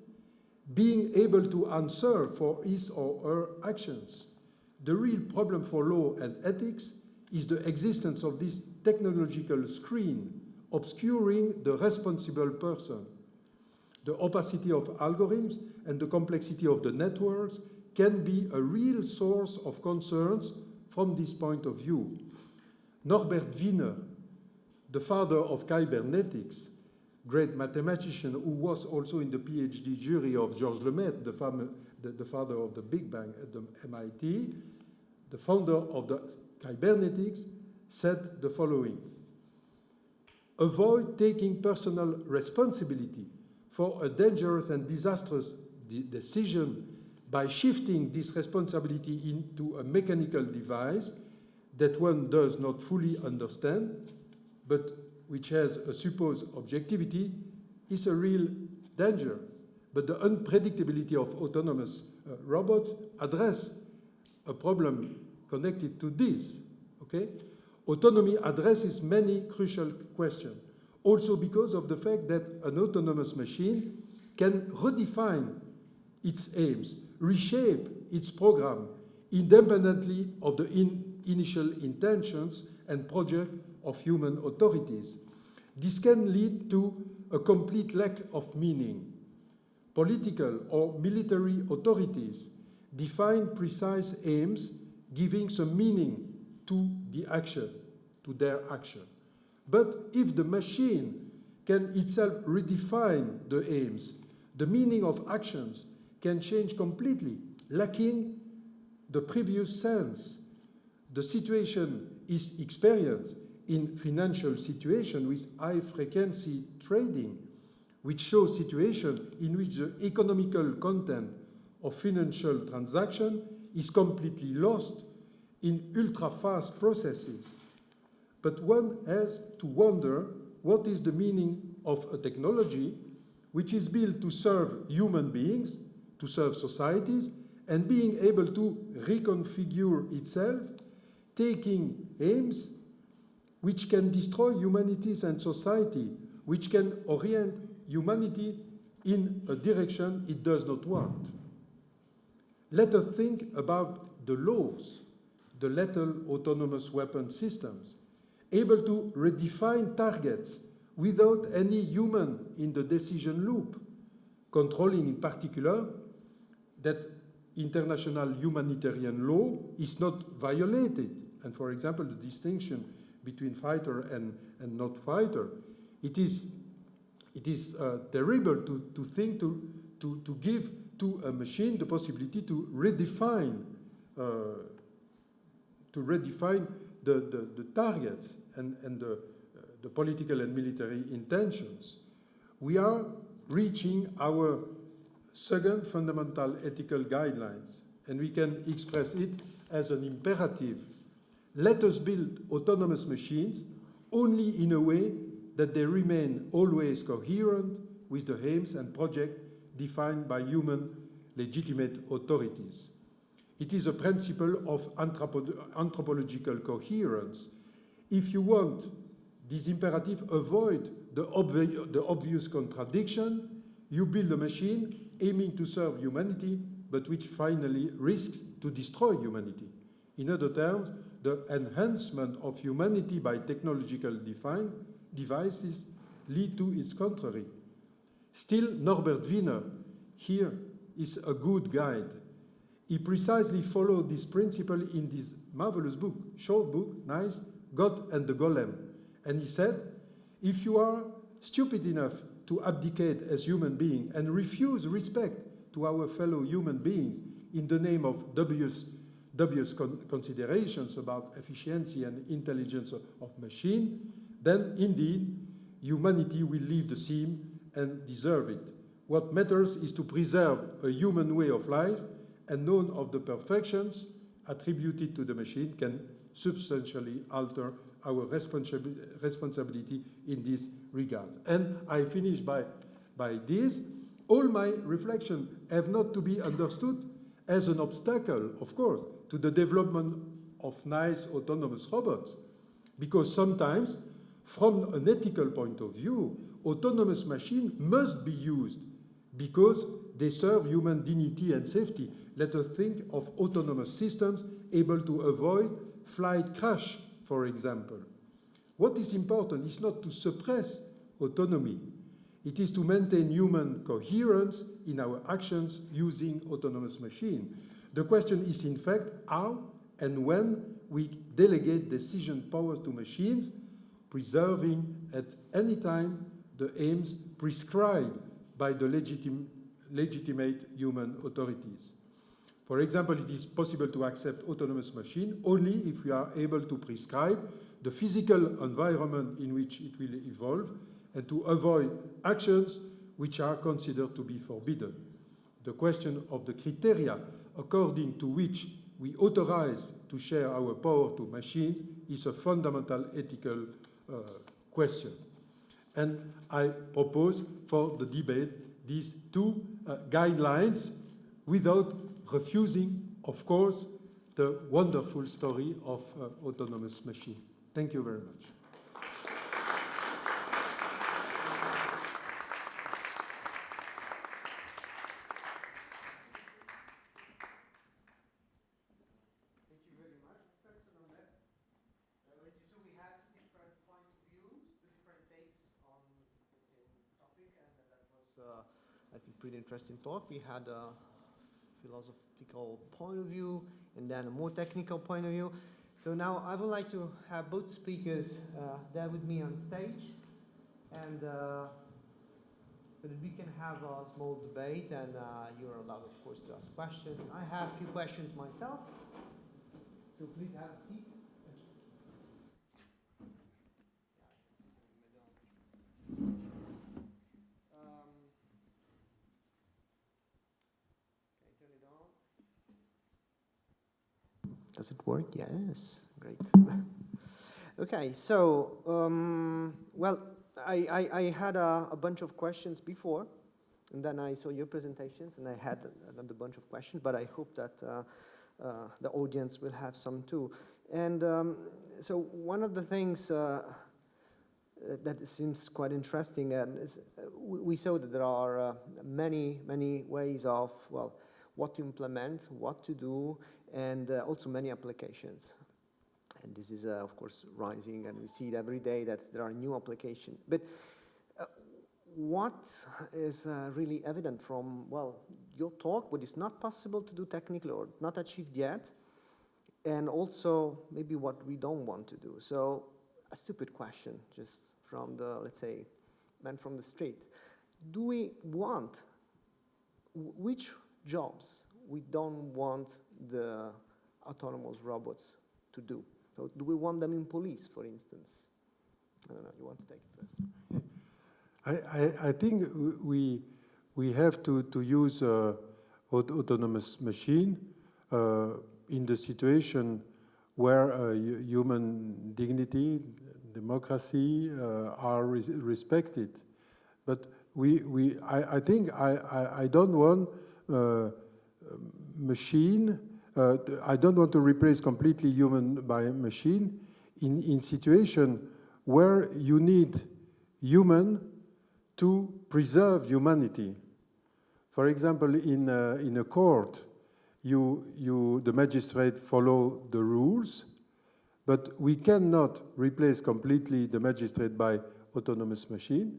being able to answer for his or her actions. The real problem for law and ethics is the existence of this technological screen obscuring the responsible person. The opacity of algorithms and the complexity of the networks can be a real source of concerns from this point of view. Norbert Wiener, the father of cybernetics, great mathematician who was also in the PhD jury of Georges Lemaitre, the father of the Big Bang at the MIT, the founder of the cybernetics, said the following: avoid taking personal responsibility for a dangerous and disastrous decision by shifting this responsibility into a mechanical device that one does not fully understand, but which has a supposed objectivity, is a real danger. But the unpredictability of autonomous robots address a problem connected to this, okay? Autonomy addresses many crucial questions, also because of the fact that an autonomous machine can redefine its aims, reshape its program, independently of the initial intentions and project of human authorities. This can lead to a complete lack of meaning. Political or military authorities define precise aims, giving some meaning to the action, to their action. But if the machine can itself redefine the aims, the meaning of actions can change completely, lacking the previous sense. The situation is experienced in financial situation with high-frequency trading, which shows situations in which the economical content of financial transaction is completely lost in ultra-fast processes. But one has to wonder what is the meaning of a technology which is built to serve human beings, to serve societies, and being able to reconfigure itself, taking aims which can destroy humanities and society, which can orient humanity in a direction it does not want. Let us think about the laws, the lethal autonomous weapon systems, able to redefine targets without any human in the decision loop, controlling in particular that international humanitarian law is not violated. And for example, the distinction between fighter and not fighter, it is terrible to think to give to a machine the possibility to redefine the targets and the political and military intentions. We are reaching our second fundamental ethical guidelines, and we can express it as an imperative. Let us build autonomous machines only in a way that they remain always coherent with the aims and projects defined by human legitimate authorities. It is a principle of anthropological coherence. If you want this imperative, avoid the obvious contradiction. You build a machine aiming to serve humanity, but which finally risks to destroy humanity. In other terms, the enhancement of humanity by technological devices lead to its contrary. Still, Norbert Wiener here is a good guide. He precisely followed this principle in this marvelous book, short book, nice, God and the Golem. And he said, if you are stupid enough to abdicate as human being and refuse respect to our fellow human beings in the name of dubious considerations about efficiency and intelligence of machine, then indeed humanity will leave the scene and deserve it. What matters is to preserve a human way of life, and none of the perfections attributed to the machine can substantially alter our responsibility in this regard. And I finish by this. All my reflections have not to be understood as an obstacle, of course, to the development of nice autonomous robots, because sometimes, from an ethical point of view, autonomous machines must be used because they serve human dignity and safety. Let us think of autonomous systems able to avoid flight crash, for example. What is important is not to suppress autonomy. It is to maintain human coherence in our actions using autonomous machines. The question is, in fact, how and when we delegate decision powers to machines, preserving at any time the aims prescribed by the legitimate human authorities. For example, it is possible to accept autonomous machine only if we are able to prescribe the physical environment in which it will evolve and to avoid actions which are considered to be forbidden. The question of the criteria according to which we authorize to share our power to machines is a fundamental ethical question. And I propose for the debate these two guidelines without refusing, of course, the wonderful story of autonomous machine. Thank you very much. Thank you very much, Professor Lambert. As you saw, we had different points of view, different takes on the same topic, and that was, I think, pretty interesting talk. We had a philosophical point of view and then a more technical point of view. So now I would like to have both speakers there with me on stage, and so that we can have a small debate, and you're allowed, of course, to ask questions. I have a few questions myself, so please have a seat. Does it work? Yes, great. Okay, so, well, I had a bunch of questions before, and then I saw your presentations, and I had another bunch of questions, but I hope that the audience will have some too. And so one of the things that seems quite interesting is we saw that there are many ways of, well, what to implement, what to do, and also many applications. And this is, of course, rising, and we see it every day that there are new applications. But what is really evident from, well, your talk, what is not possible to do technically or not achieved yet, and also maybe what we don't want to do. So a stupid question, just from the, let's say, man from the street. Do we want, which jobs we don't want the autonomous robots to do? So do we want them in police, for instance? I don't know, you want to take it first? I think we have to use autonomous machine in the situation where human dignity, democracy are respected. But I think I don't want machine. I don't want to replace completely human by machine in situation where you need human to preserve humanity. For example, in a court, the magistrate follow the rules, But we cannot replace completely the magistrate by autonomous machine,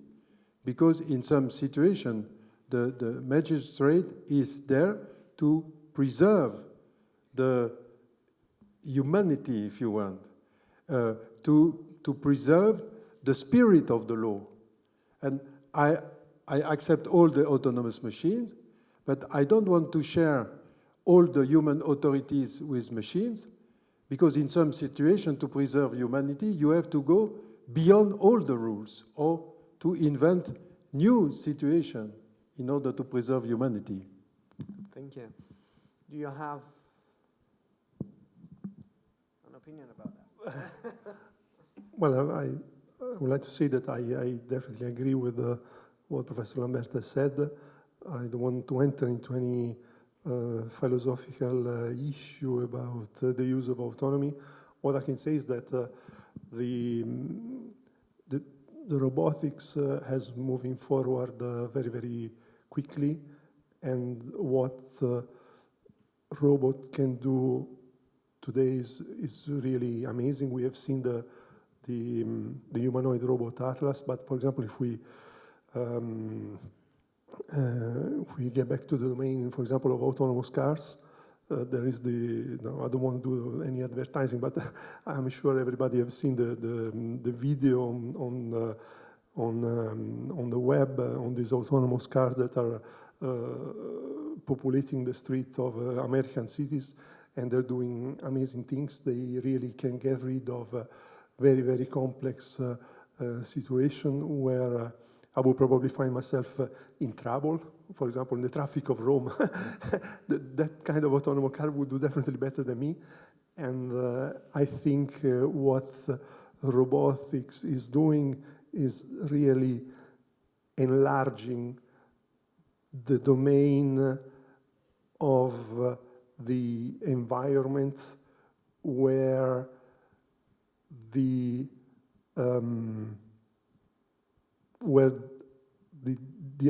because in some situation, the magistrate is there to preserve the humanity, if you want, to preserve the spirit of the law. And I accept all the autonomous machines, but I don't want to share all the human authorities with machines, because in some situation, to preserve humanity, you have to go beyond all the rules or to invent new situation in order to preserve humanity. Thank you. Do you have an opinion about that? Well, I would like to say that I definitely agree with what Professor Lambert has said. I don't want to enter into any philosophical issue about the use of autonomy. What I can say is that the robotics has moving forward very, very quickly, and what robot can do today is really amazing. We have seen the humanoid robot Atlas, but for example, if we get back to the domain, for example, of autonomous cars, there is I don't want to do any advertising, but I'm sure everybody has seen the video on the web on these autonomous cars that are populating the street of American cities, and they're doing amazing things. They really can get rid of very, very complex situation where I would probably find myself in trouble. For example, in the traffic of Rome, that kind of autonomous car would do definitely better than me. And I think what robotics is doing is really enlarging the domain of the environment where the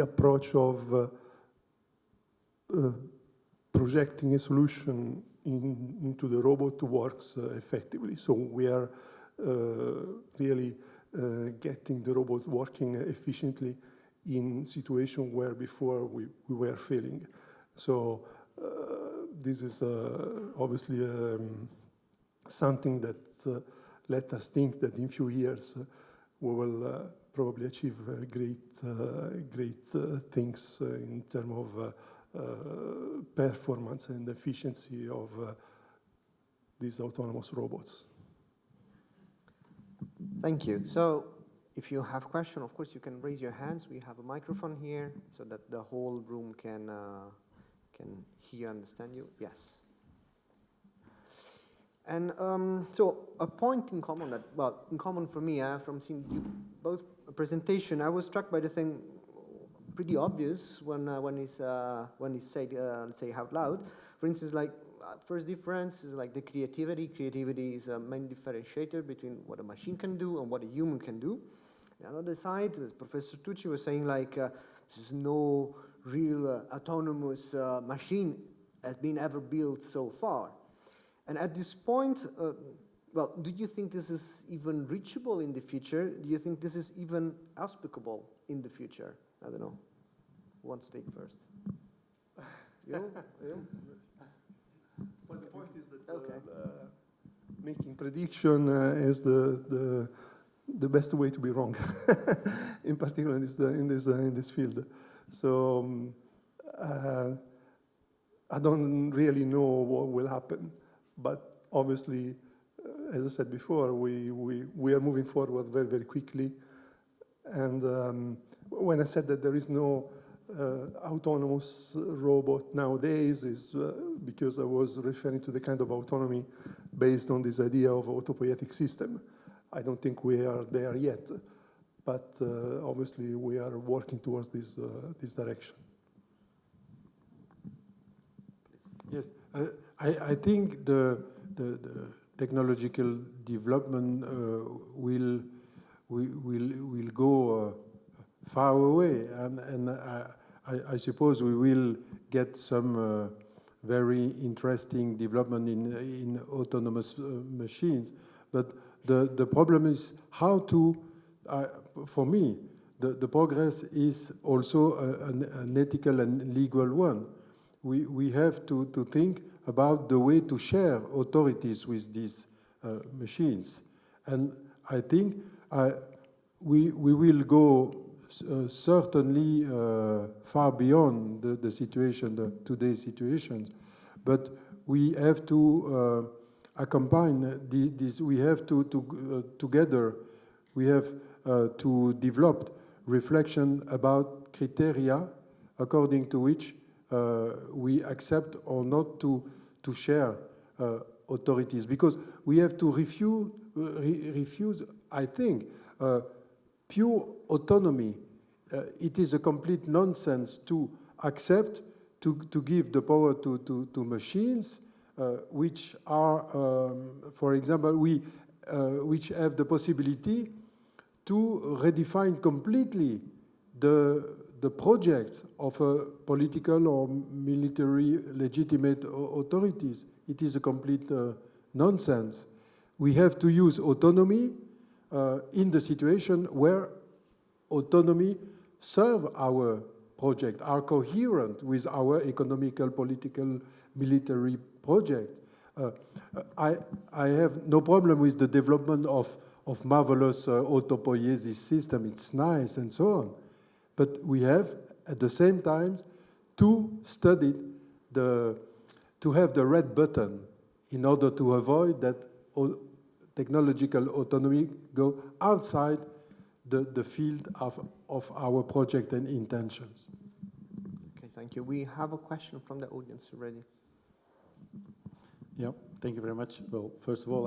approach of projecting a solution into the robot works effectively. So we are really getting the robot working efficiently in situation where before we were failing. So this is obviously something that let us think that in few years we will probably achieve great things in terms of performance and efficiency of these autonomous robots. Thank you. So if you have questions, of course, you can raise your hands. We have a microphone here so that the whole room can hear, understand you. Yes. And so a point in common that, well, in common for me, from seeing you both presentation, I was struck by the thing pretty obvious when it's said, let's say, out loud. For instance, like first difference is like the creativity. Creativity is a main differentiator between what a machine can do and what a human can do. On the other side, as Professor Tuci was saying, like there's no real autonomous machine has been ever built so far. And at this point, well, do you think this is even reachable in the future? Do you think this is even auspicable in the future? I don't know. Who wants to take first? You? Well, the point is that Okay. making prediction is the best way to be wrong, in particular in this field. So I don't really know what will happen, but obviously, as I said before, we are moving forward very, very quickly. And when I said that there is no autonomous robot nowadays, is because I was referring to the kind of autonomy based on this idea of autopoietic system. I don't think we are there yet, but obviously we are working towards this direction. Yes, I think the technological development will go far away, and I suppose we will get some very interesting development in autonomous machines. But the problem is how to, for me, the progress is also an ethical and legal one. We have to think about the way to share authorities with these machines. And I think we will go certainly far beyond the situation, the today's situation. But we have to accompany this. We have to together, we have to develop reflection about criteria according to which we accept or not to share authorities, because we have to refuse, I think, pure autonomy. It is a complete nonsense to accept to give the power to machines which are, for example, which have the possibility to redefine completely the projects of political or military legitimate authorities. It is a complete nonsense. We have to use autonomy in the situation where autonomy serve our project, are coherent with our economical, political, military project. I have no problem with the development of marvelous autopoiesis system. It's nice and so on. But we have, at the same time, to study to have the red button in order to avoid that technological autonomy go outside the field of our project and intentions. Okay, thank you. We have a question from the audience already. Yeah, thank you very much. Well, first of all,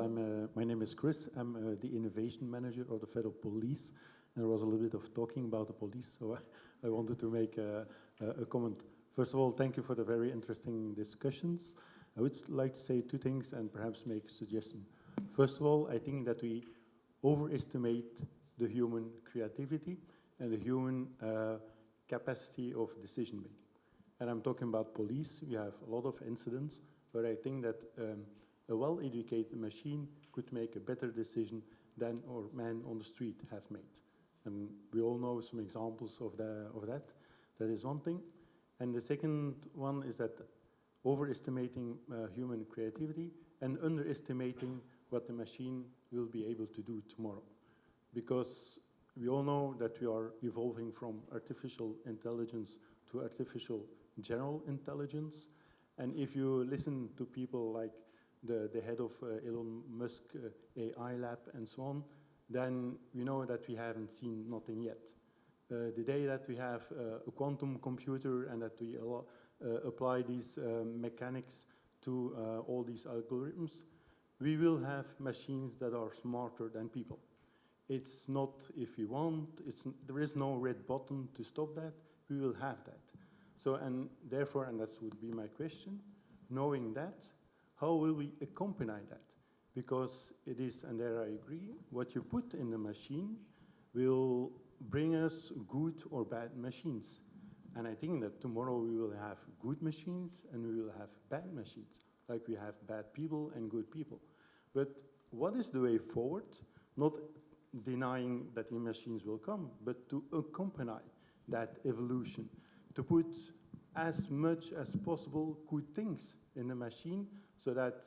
my name is Chris. I'm the innovation manager of the Federal Police. There was a little bit of talking about the police, so I wanted to make a comment. First of all, thank you for the very interesting discussions. I would like to say two things and perhaps make a suggestion. First of all, I think that we overestimate the human creativity and the human capacity of decision making. And I'm talking about police. We have a lot of incidents where I think that a well-educated machine could make a better decision than our men on the street have made. And we all know some examples of that. That is one thing. And the second one is that overestimating human creativity and underestimating what the machine will be able to do tomorrow. Because we all know that we are evolving from artificial intelligence to artificial general intelligence. And if you listen to people like the head of Elon Musk AI lab and so on, then we know that we haven't seen nothing yet. The day that we have a quantum computer and that we apply these mechanics to all these algorithms, we will have machines that are smarter than people. It's not if we want, there is no red button to stop that, we will have that. So, and therefore, and that would be my question, knowing that, how will we accompany that? Because it is, and there I agree, what you put in the machine will bring us good or bad machines. And I think that tomorrow we will have good machines and we will have bad machines, like we have bad people and good people. But what is the way forward? Not denying that the machines will come, but to accompany that evolution, to put as much as possible good things in the machine so that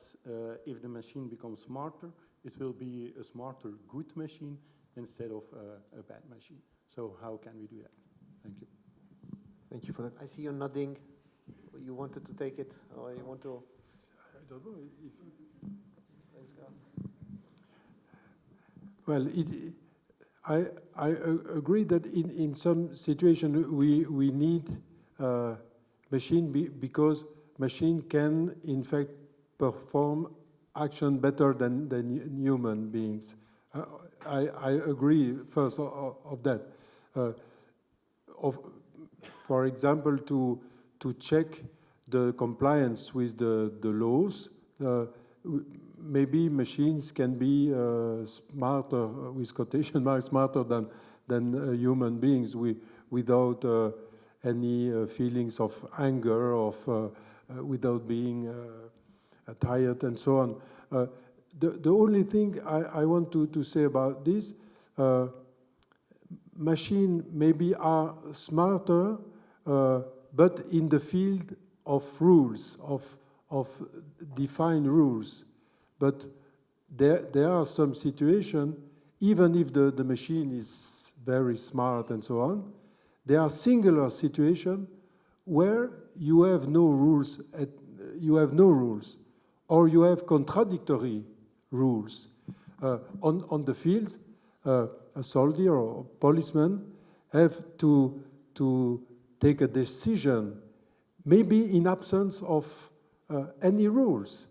if the machine becomes smarter, it will be a smarter, good machine instead of a bad machine. So how can we do that? Thank you. Thank you for that. I see you nodding. You wanted to take it, or you want to? I don't know if. Thanks, God. Well, I agree that in some situation we need machine because machine can in fact perform action better than human beings. I agree first of that. For example, to check the compliance with the laws, maybe machines can be smarter, with quotation marks, smarter than human beings without any feelings of anger, without being tired and so on. the only thing I want to say about this, machine maybe are smarter, but in the field of rules, of defined rules. But there are some situations, even if the machine is very smart and so on, there are singular situations where you have no rules, or you have contradictory rules. On the field, a soldier or a policeman have to take a decision, maybe in absence of any rules.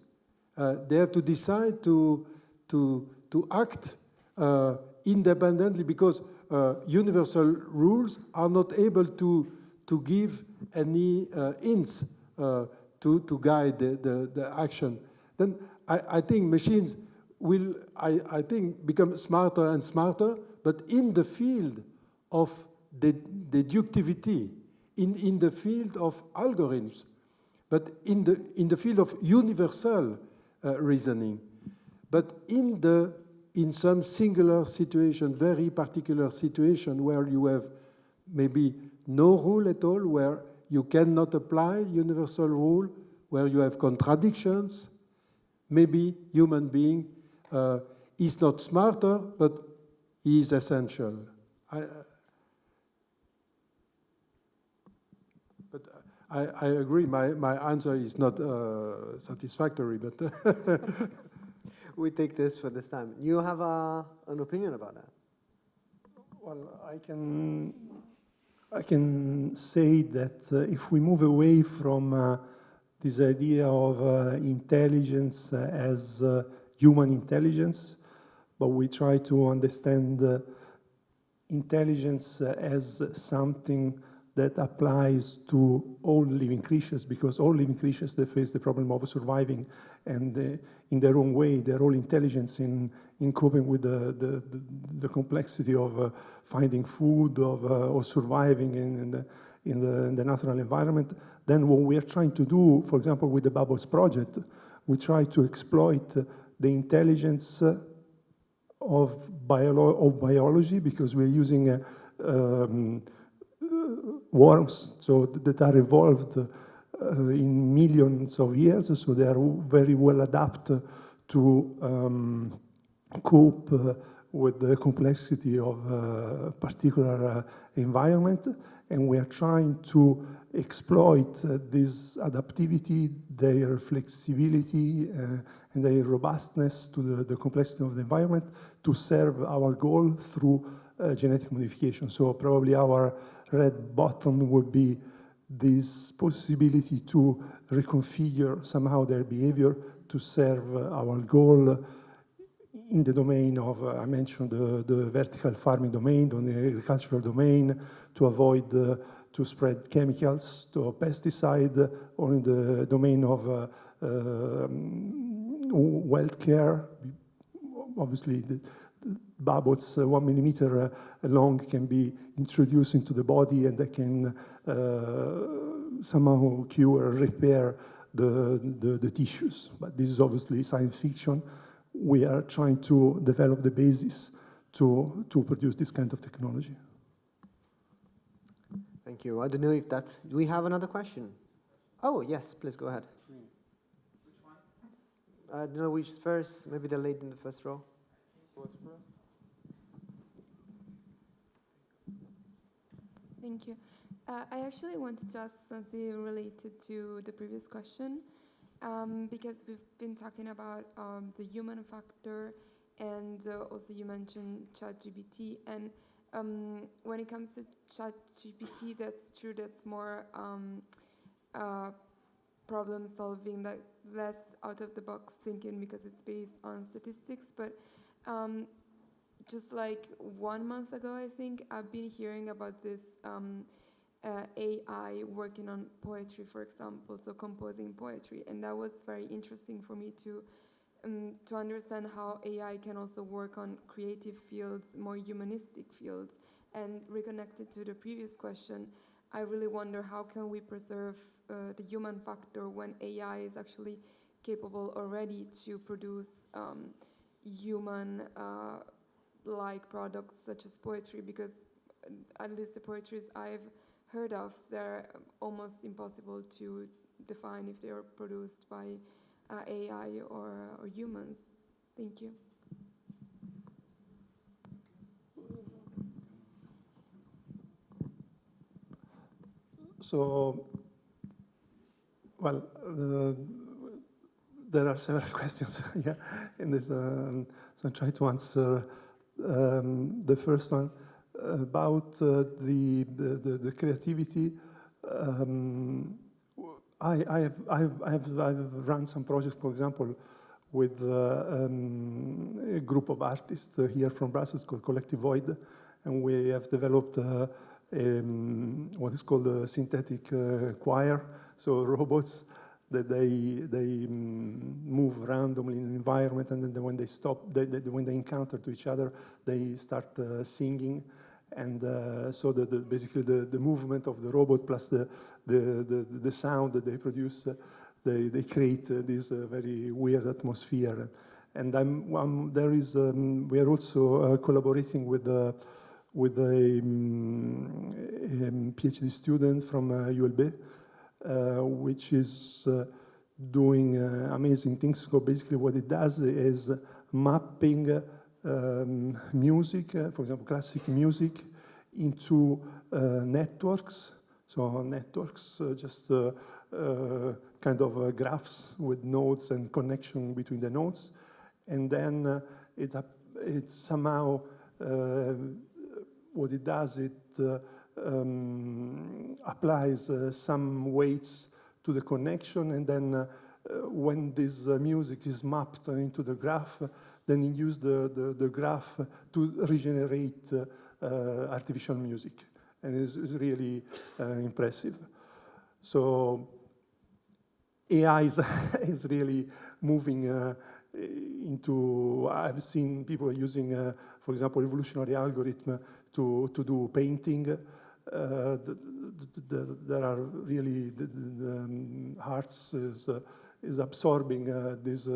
They have to decide to act independently, because universal rules are not able to give any hints to guide the action. Then I think machines will, I think, become smarter and smarter, but in the field of deductivity, in the field of algorithms, but in the field of universal reasoning. But in some singular situation, very particular situation, where you have maybe no rule at all, where you cannot apply universal rule, where you have contradictions, maybe human being is not smarter, but he is essential. I agree, my answer is not satisfactory, but We take this for this time. You have an opinion about that? Well, I can say that if we move away from this idea of intelligence as human intelligence, but we try to understand intelligence as something that applies to all living creatures, because all living creatures, they face the problem of surviving, and in their own way, their own intelligence in coping with the complexity of finding food, of surviving in the natural environment. Then what we are trying to do, for example, with the Bubbles project, we try to exploit the intelligence of biology, because we're using worms, so that are evolved in millions of years, so they are very well adapted to cope with the complexity of a particular environment, and we are trying to exploit this adaptivity, their flexibility, and their robustness to the complexity of the environment to serve our goal through genetic modification. So probably our red button would be this possibility to reconfigure somehow their behavior to serve our goal in the domain of, I mentioned the vertical farming domain, on the agricultural domain, to avoid to spread chemicals, to pesticide, or in the domain of wealth care. Obviously, the babots 1 millimeter long can be introduced into the body, and they can somehow cure or repair the tissues. But this is obviously science fiction. We are trying to develop the basis to produce this kind of technology. Thank you. I don't know if that's... Do we have another question? Oh, yes, please go ahead. Which one? I don't know which is first. Maybe the lady in the first row. Was first. Thank you. I actually wanted to ask something related to the previous question, because we've been talking about the human factor, and also you mentioned ChatGPT, and when it comes to ChatGPT, that's true, that's more problem solving, like less out of the box thinking, because it's based on statistics. But just like 1 month ago, I think, I've been hearing about this AI working on poetry, for example, so composing poetry, and that was very interesting for me to understand how AI can also work on creative fields, more humanistic fields. And reconnected to the previous question, I really wonder how can we preserve the human factor when AI is actually capable already to produce human like products such as poetry, because at least the poetries I've heard of, they're almost impossible to define if they are produced by AI or humans. Thank you. So, well, there are several questions here in this, so I'll try to answer the first one about the creativity. I've run some projects, for example, with a group of artists here from Brussels called Collective Void, and we have developed what is called a synthetic choir, so robots that they move randomly in an environment, and then when they stop, when they encounter to each other, they start singing, and so basically the movement of the robot plus the sound that they produce, they create this very weird atmosphere. And we are also collaborating with a PhD student from ULB, which is doing amazing things. So basically what it does is mapping music, for example, classic music, into networks. So networks, just kind of graphs with nodes and connection between the nodes. And then it somehow, what it does, it applies some weights to the connection, and then when this music is mapped into the graph, then it uses the graph to regenerate artificial music, and it's really impressive. So AI is really moving into, I've seen people using, for example, evolutionary algorithm to do painting. There are really, the hearts is absorbing this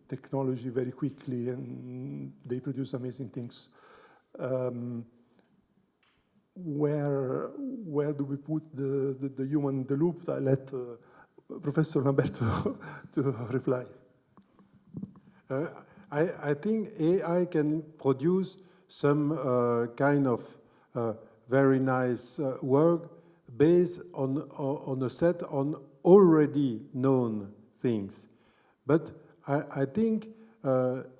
technology very quickly, and they produce amazing things. Where do we put the human in the loop? I let Professor Lambert to reply. I think AI can produce some kind of very nice work based on a set on already known things. But I think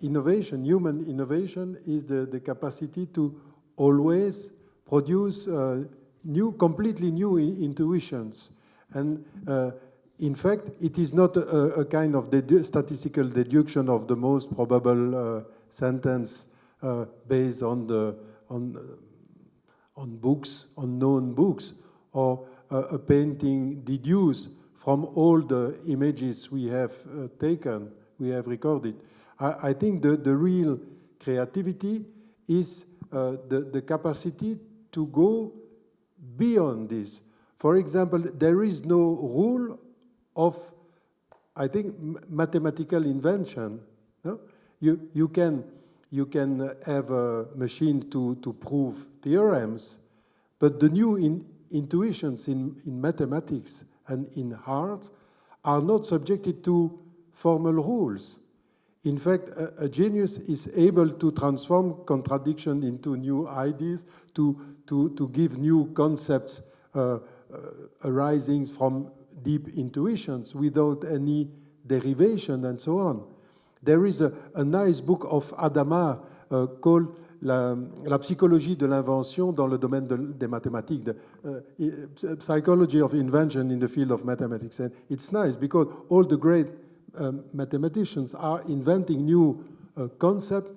innovation, human innovation, is the capacity to always produce completely new intuitions. And in fact, it is not a kind of statistical deduction of the most probable sentence based on books, on known books, or a painting deduced from all the images we have taken, we have recorded. I think the real creativity is the capacity to go beyond this. For example, there is no rule of, I think, mathematical invention. No? You can have a machine to prove theorems, but the new intuitions in mathematics and in art are not subjected to formal rules. In fact, a genius is able to transform contradiction into new ideas, to give new concepts arising from deep intuitions without any derivation and so on. There is a nice book of Adama called La psychologie de l'invention dans le domaine des mathématiques, the psychology of invention in the field of mathematics. And it's nice because all the great mathematicians are inventing new concepts,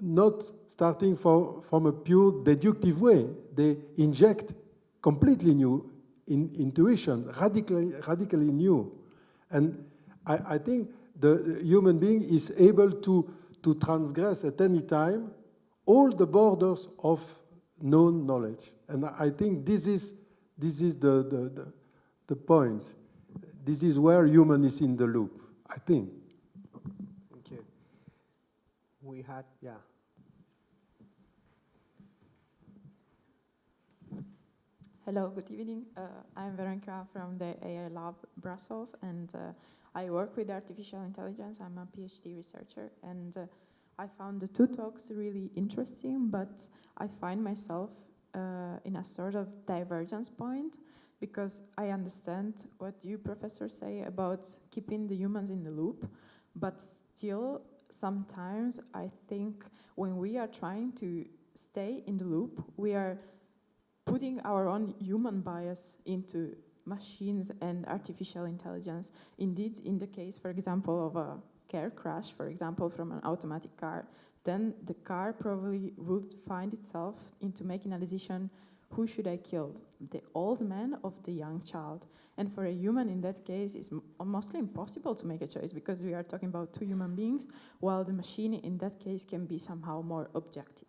not starting from a pure deductive way. They inject completely new intuitions, radically new. And I think the human being is able to transgress at any time all the borders of known knowledge. And I think this is the point. this is where human is in the loop, I think. Thank you. We had, yeah. Hello, good evening. I'm Veronica from the AI Lab Brussels, and I work with artificial intelligence. I'm a PhD researcher, and I found the two talks really interesting, but I find myself in a sort of divergence point, because I understand what you, Professor, say about keeping the humans in the loop, but still, sometimes I think when we are trying to stay in the loop, we are putting our own human bias into machines and artificial intelligence. Indeed, in the case, for example, of a car crash, for example, from an automatic car, then the car probably would find itself into making a decision, who should I kill, the old man or the young child? And for a human in that case, it's mostly impossible to make a choice, because we are talking about two human beings, while the machine in that case can be somehow more objective.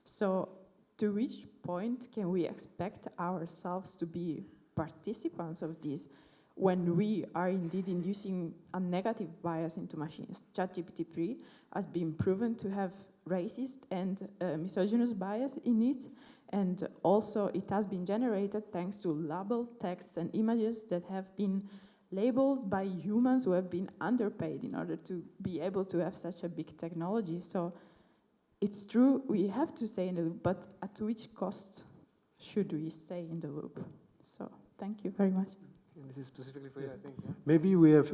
So to which point can we expect ourselves to be participants of this when we are indeed inducing a negative bias into machines? ChatGPT-3 has been proven to have racist and misogynist bias in it, and also it has been generated thanks to labeled texts and images that have been labeled by humans who have been underpaid in order to be able to have such a big technology. So it's true, we have to stay in the loop, but at which cost should we stay in the loop? So, thank you very much. And this is specifically for you, I think. Yeah? Maybe we have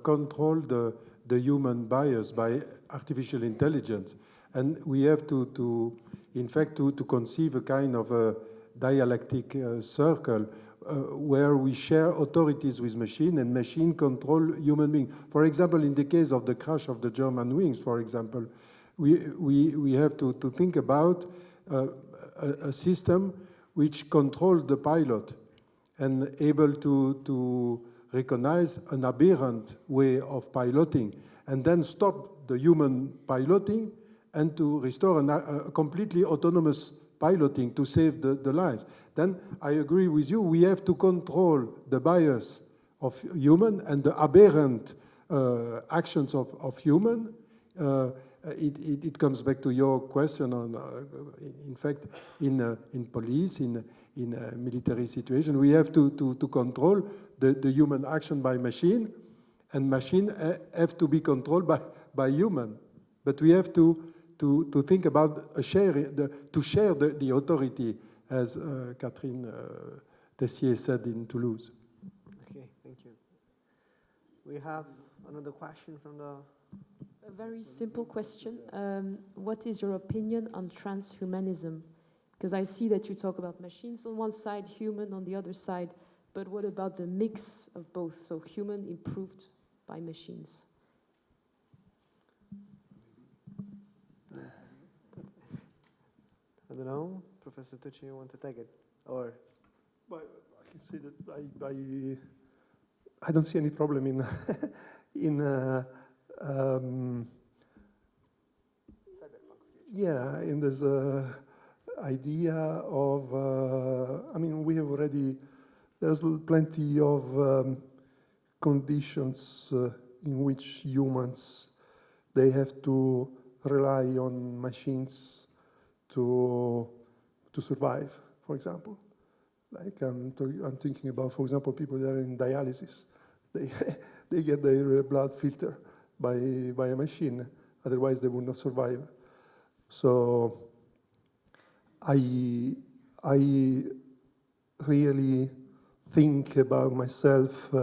controlled the human bias by artificial intelligence, and we have to in fact, to conceive a kind of a dialectic circle where we share authorities with machine, and machine control human beings. For example, in the case of the crash of the German wings, for example, we have to think about a system which controls the pilot and able to recognize an aberrant way of piloting, and then stop the human piloting and to restore a completely autonomous piloting to save the lives. Then I agree with you, we have to control the bias of human and the aberrant actions of human. It comes back to your question on, in fact, in police, in a military situation, we have to control the human action by machine, and machine have to be controlled by human. But we have to think about to share the authority, as Catherine Tessier said in Toulouse. Okay, thank you. We have another question from the... A very simple question. What is your opinion on transhumanism? Because I see that you talk about machines on one side, human on the other side, but what about the mix of both, so human improved by machines? I don't know, Professor Tuci, you want to take it? Or? Well, I can say that I don't see any problem in yeah, in this idea of, I mean, we have already, there's plenty of conditions in which humans, they have to rely on machines to survive, for example. Like I'm thinking about, for example, people that are in dialysis. They get their blood filtered by a machine, otherwise they would not survive. So I really think about myself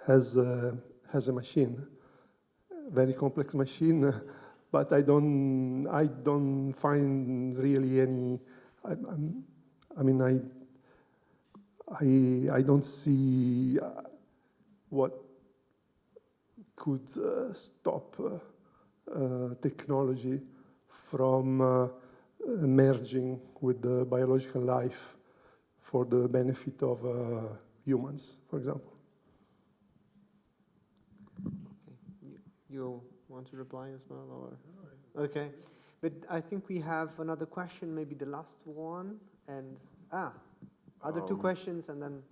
as a machine, very complex machine, but I don't find really any. I don't see what could stop technology from merging with the biological life for the benefit of humans, for example. Okay. You want to reply as well, or? Okay, but I think we have another question, maybe the last one, and other two questions, and then.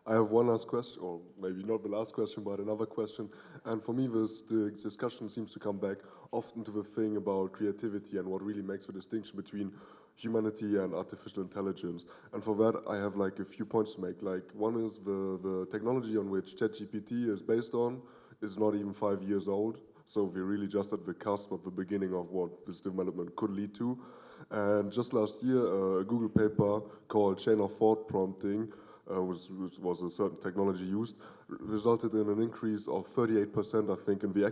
I have one last question, or maybe not the last question, but another question. And for me, the discussion seems to come back often to the thing about creativity and what really makes the distinction between humanity and artificial intelligence. And for that, I have like a few points to make. Like one is the technology on which ChatGPT is based on is not even 5 years old. So we're really just at the cusp of the beginning of what this development could lead to. And just last year, a Google paper called Chain of Thought Prompting, which was a certain technology used, resulted in an increase of 38%, I think, in the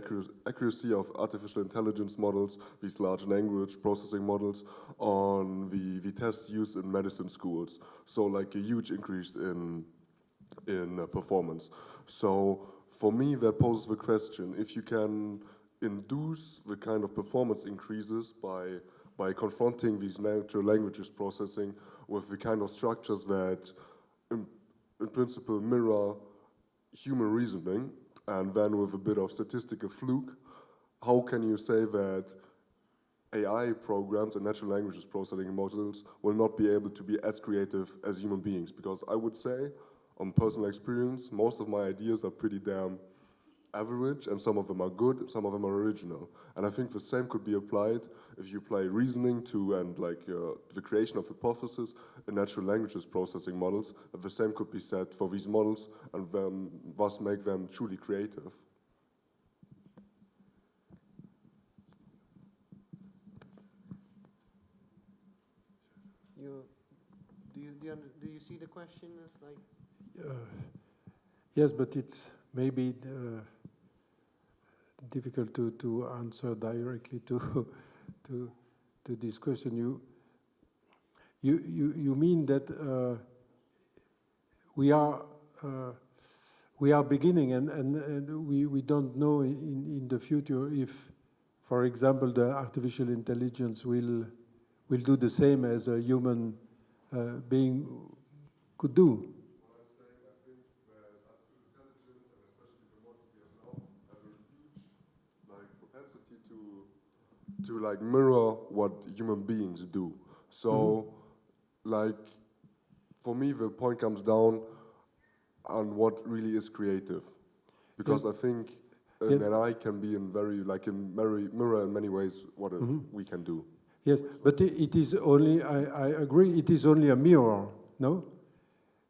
accuracy of artificial intelligence models, these large language processing models, on the tests used in medicine schools. So like a huge increase in performance. So for me, that poses the question, if you can induce the kind of performance increases by confronting these natural languages processing with the kind of structures that in principle mirror human reasoning, and then with a bit of statistical fluke, how can you say that AI programs and natural languages processing models will not be able to be as creative as human beings? Because I would say, on personal experience, most of my ideas are pretty damn average, and some of them are good, some of them are original. And I think the same could be applied if you apply reasoning to and like the creation of hypotheses in natural languages processing models. The same could be said for these models, and then thus make them truly creative. Do you see the question as like? Yes, but it's maybe difficult to answer directly to this question. You mean that we are beginning and we don't know in the future if, for example, the artificial intelligence will do the same as a human being could do. To like mirror what human beings do. So like for me the point comes down on what really is creative. Because I think an AI can be mirror in many ways what we can do. Yes, but it is only, I agree, it is only a mirror, no?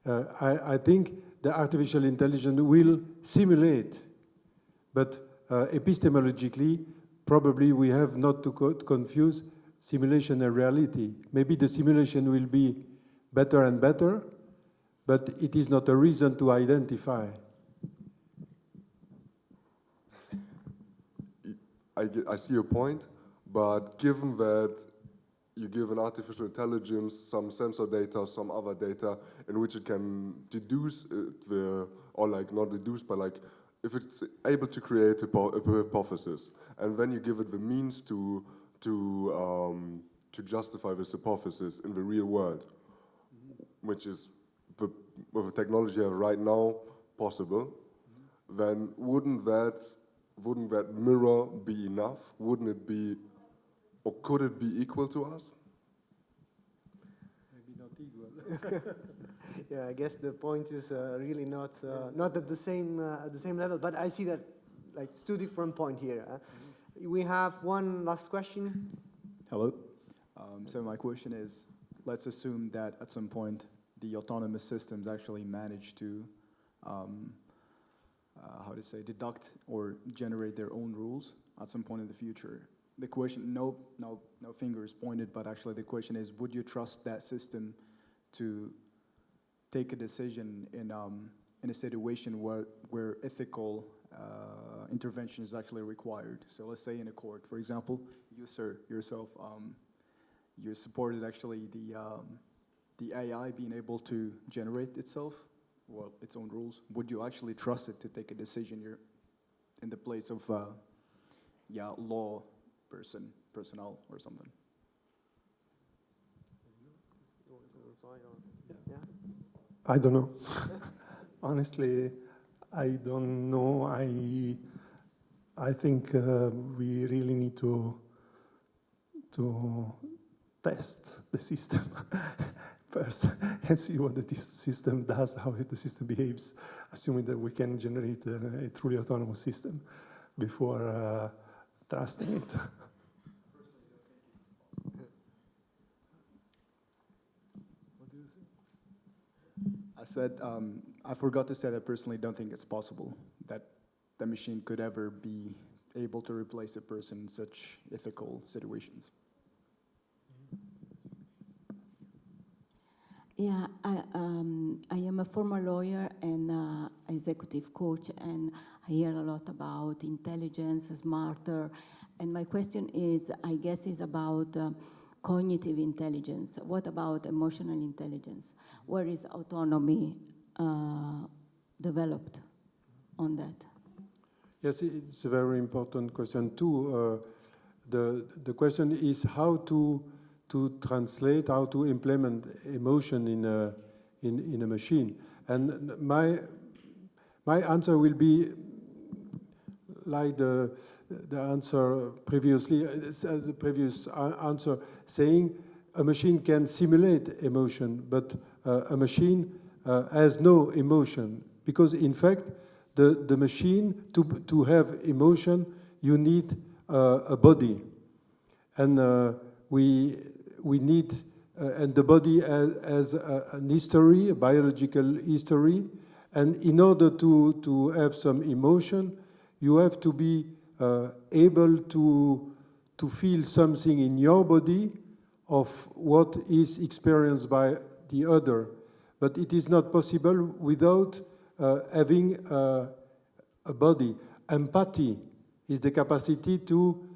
I think the artificial intelligence will simulate, but epistemologically, probably we have not to confuse simulation and reality. Maybe the simulation will be better and better, but it is not a reason to identify. I see your point, but given that you give an artificial intelligence some sensor data, some other data, in which it can deduce or like not deduce, but like if it's able to create a hypothesis, and then you give it the means to justify this hypothesis in the real world, which is with the technology you have right now possible, then wouldn't that mirror be enough? Wouldn't it be, or could it be equal to us? Maybe not equal. Yeah, I guess the point is really not at the same level. But I see that like it's two different points here. We have one last question. Hello. So my question is, let's assume that at some point the autonomous systems actually manage to, deduct or generate their own rules at some point in the future. The question, no fingers pointed, but actually the question is, would you trust that system to take a decision in a situation where ethical intervention is actually required? So let's say in a court, for example, you, sir, yourself, you supported actually the AI being able to generate itself, well, its own rules. Would you actually trust it to take a decision in the place of, law personnel or something? I don't know. Honestly, I don't know. I think we really need to test the system first and see what the system does, how the system behaves, assuming that we can generate a truly autonomous system before trusting it. I said, I forgot to say that I personally don't think it's possible that the machine could ever be able to replace a person in such ethical situations. Yeah, I am a former lawyer and executive coach, and I hear a lot about intelligence, smarter, and my question is, I guess, is about cognitive intelligence. What about emotional intelligence? Where is autonomy developed on that? Yes, it's a very important question too. The question is how to translate, how to implement emotion in a machine. And my answer will be like the answer previously, the previous answer, saying a machine can simulate emotion, but a machine has no emotion, because in fact the machine to have emotion, you need a body, and we need and the body has an history, a biological history, and in order to have some emotion, you have to be able to feel something in your body of what is experienced by the other. But it is not possible without having a body. Empathy is the capacity to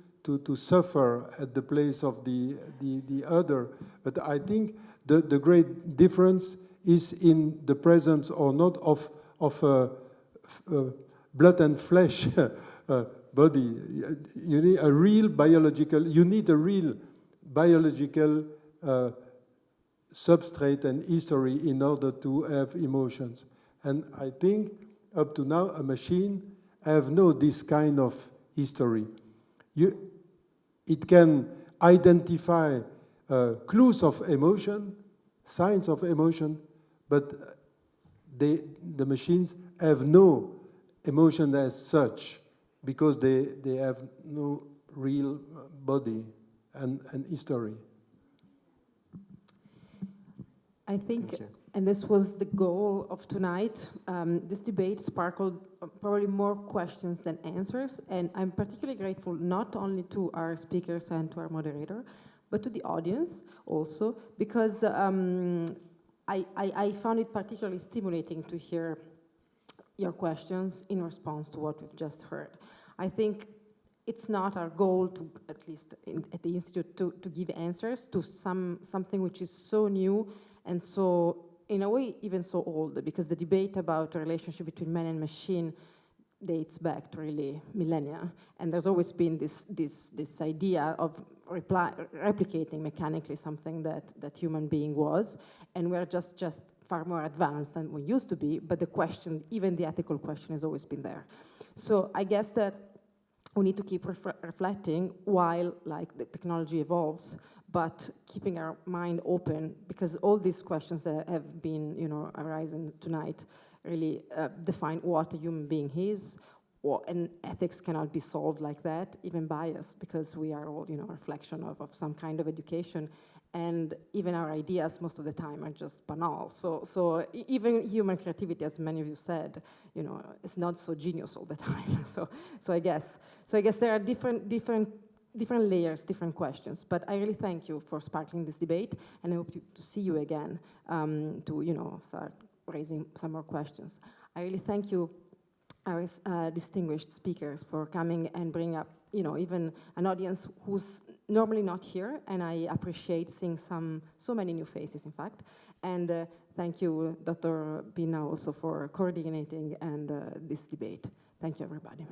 suffer at the place of the other. But I think the great difference is in the presence or not of blood and flesh body. You need a real biological substrate and history in order to have emotions. And I think up to now a machine have no this kind of history. It can identify clues of emotion, signs of emotion, but the machines have no emotion as such, because they have no real body and history. I think, and this was the goal of tonight, this debate sparkled probably more questions than answers, and I'm particularly grateful not only to our speakers and to our moderator, but to the audience also, because I found it particularly stimulating to hear your questions in response to what we've just heard. I think it's not our goal to, at least at the Institute, to give answers to something which is so new and so, in a way, even so old, because the debate about the relationship between man and machine dates back to really millennia, and there's always been this idea of replicating mechanically something that human being was, and we're just far more advanced than we used to be, but the question, even the ethical question, has always been there. So I guess that we need to keep reflecting while, like, the technology evolves, but keeping our mind open, because all these questions that have been, arising tonight really define what a human being is, and ethics cannot be solved like that, even bias, because we are all, a reflection of some kind of education, and even our ideas most of the time are just banal. So even human creativity, as many of you said, it's not so genius all the time. So I guess there are different layers, different questions. But I really thank you for sparkling this debate, and I hope to see you again to start raising some more questions. I really thank you, our distinguished speakers, for coming and bring up even an audience who's normally not here, and I appreciate seeing so many new faces, in fact. And thank you, Dr. Pina, also for coordinating and this debate. Thank you, everybody.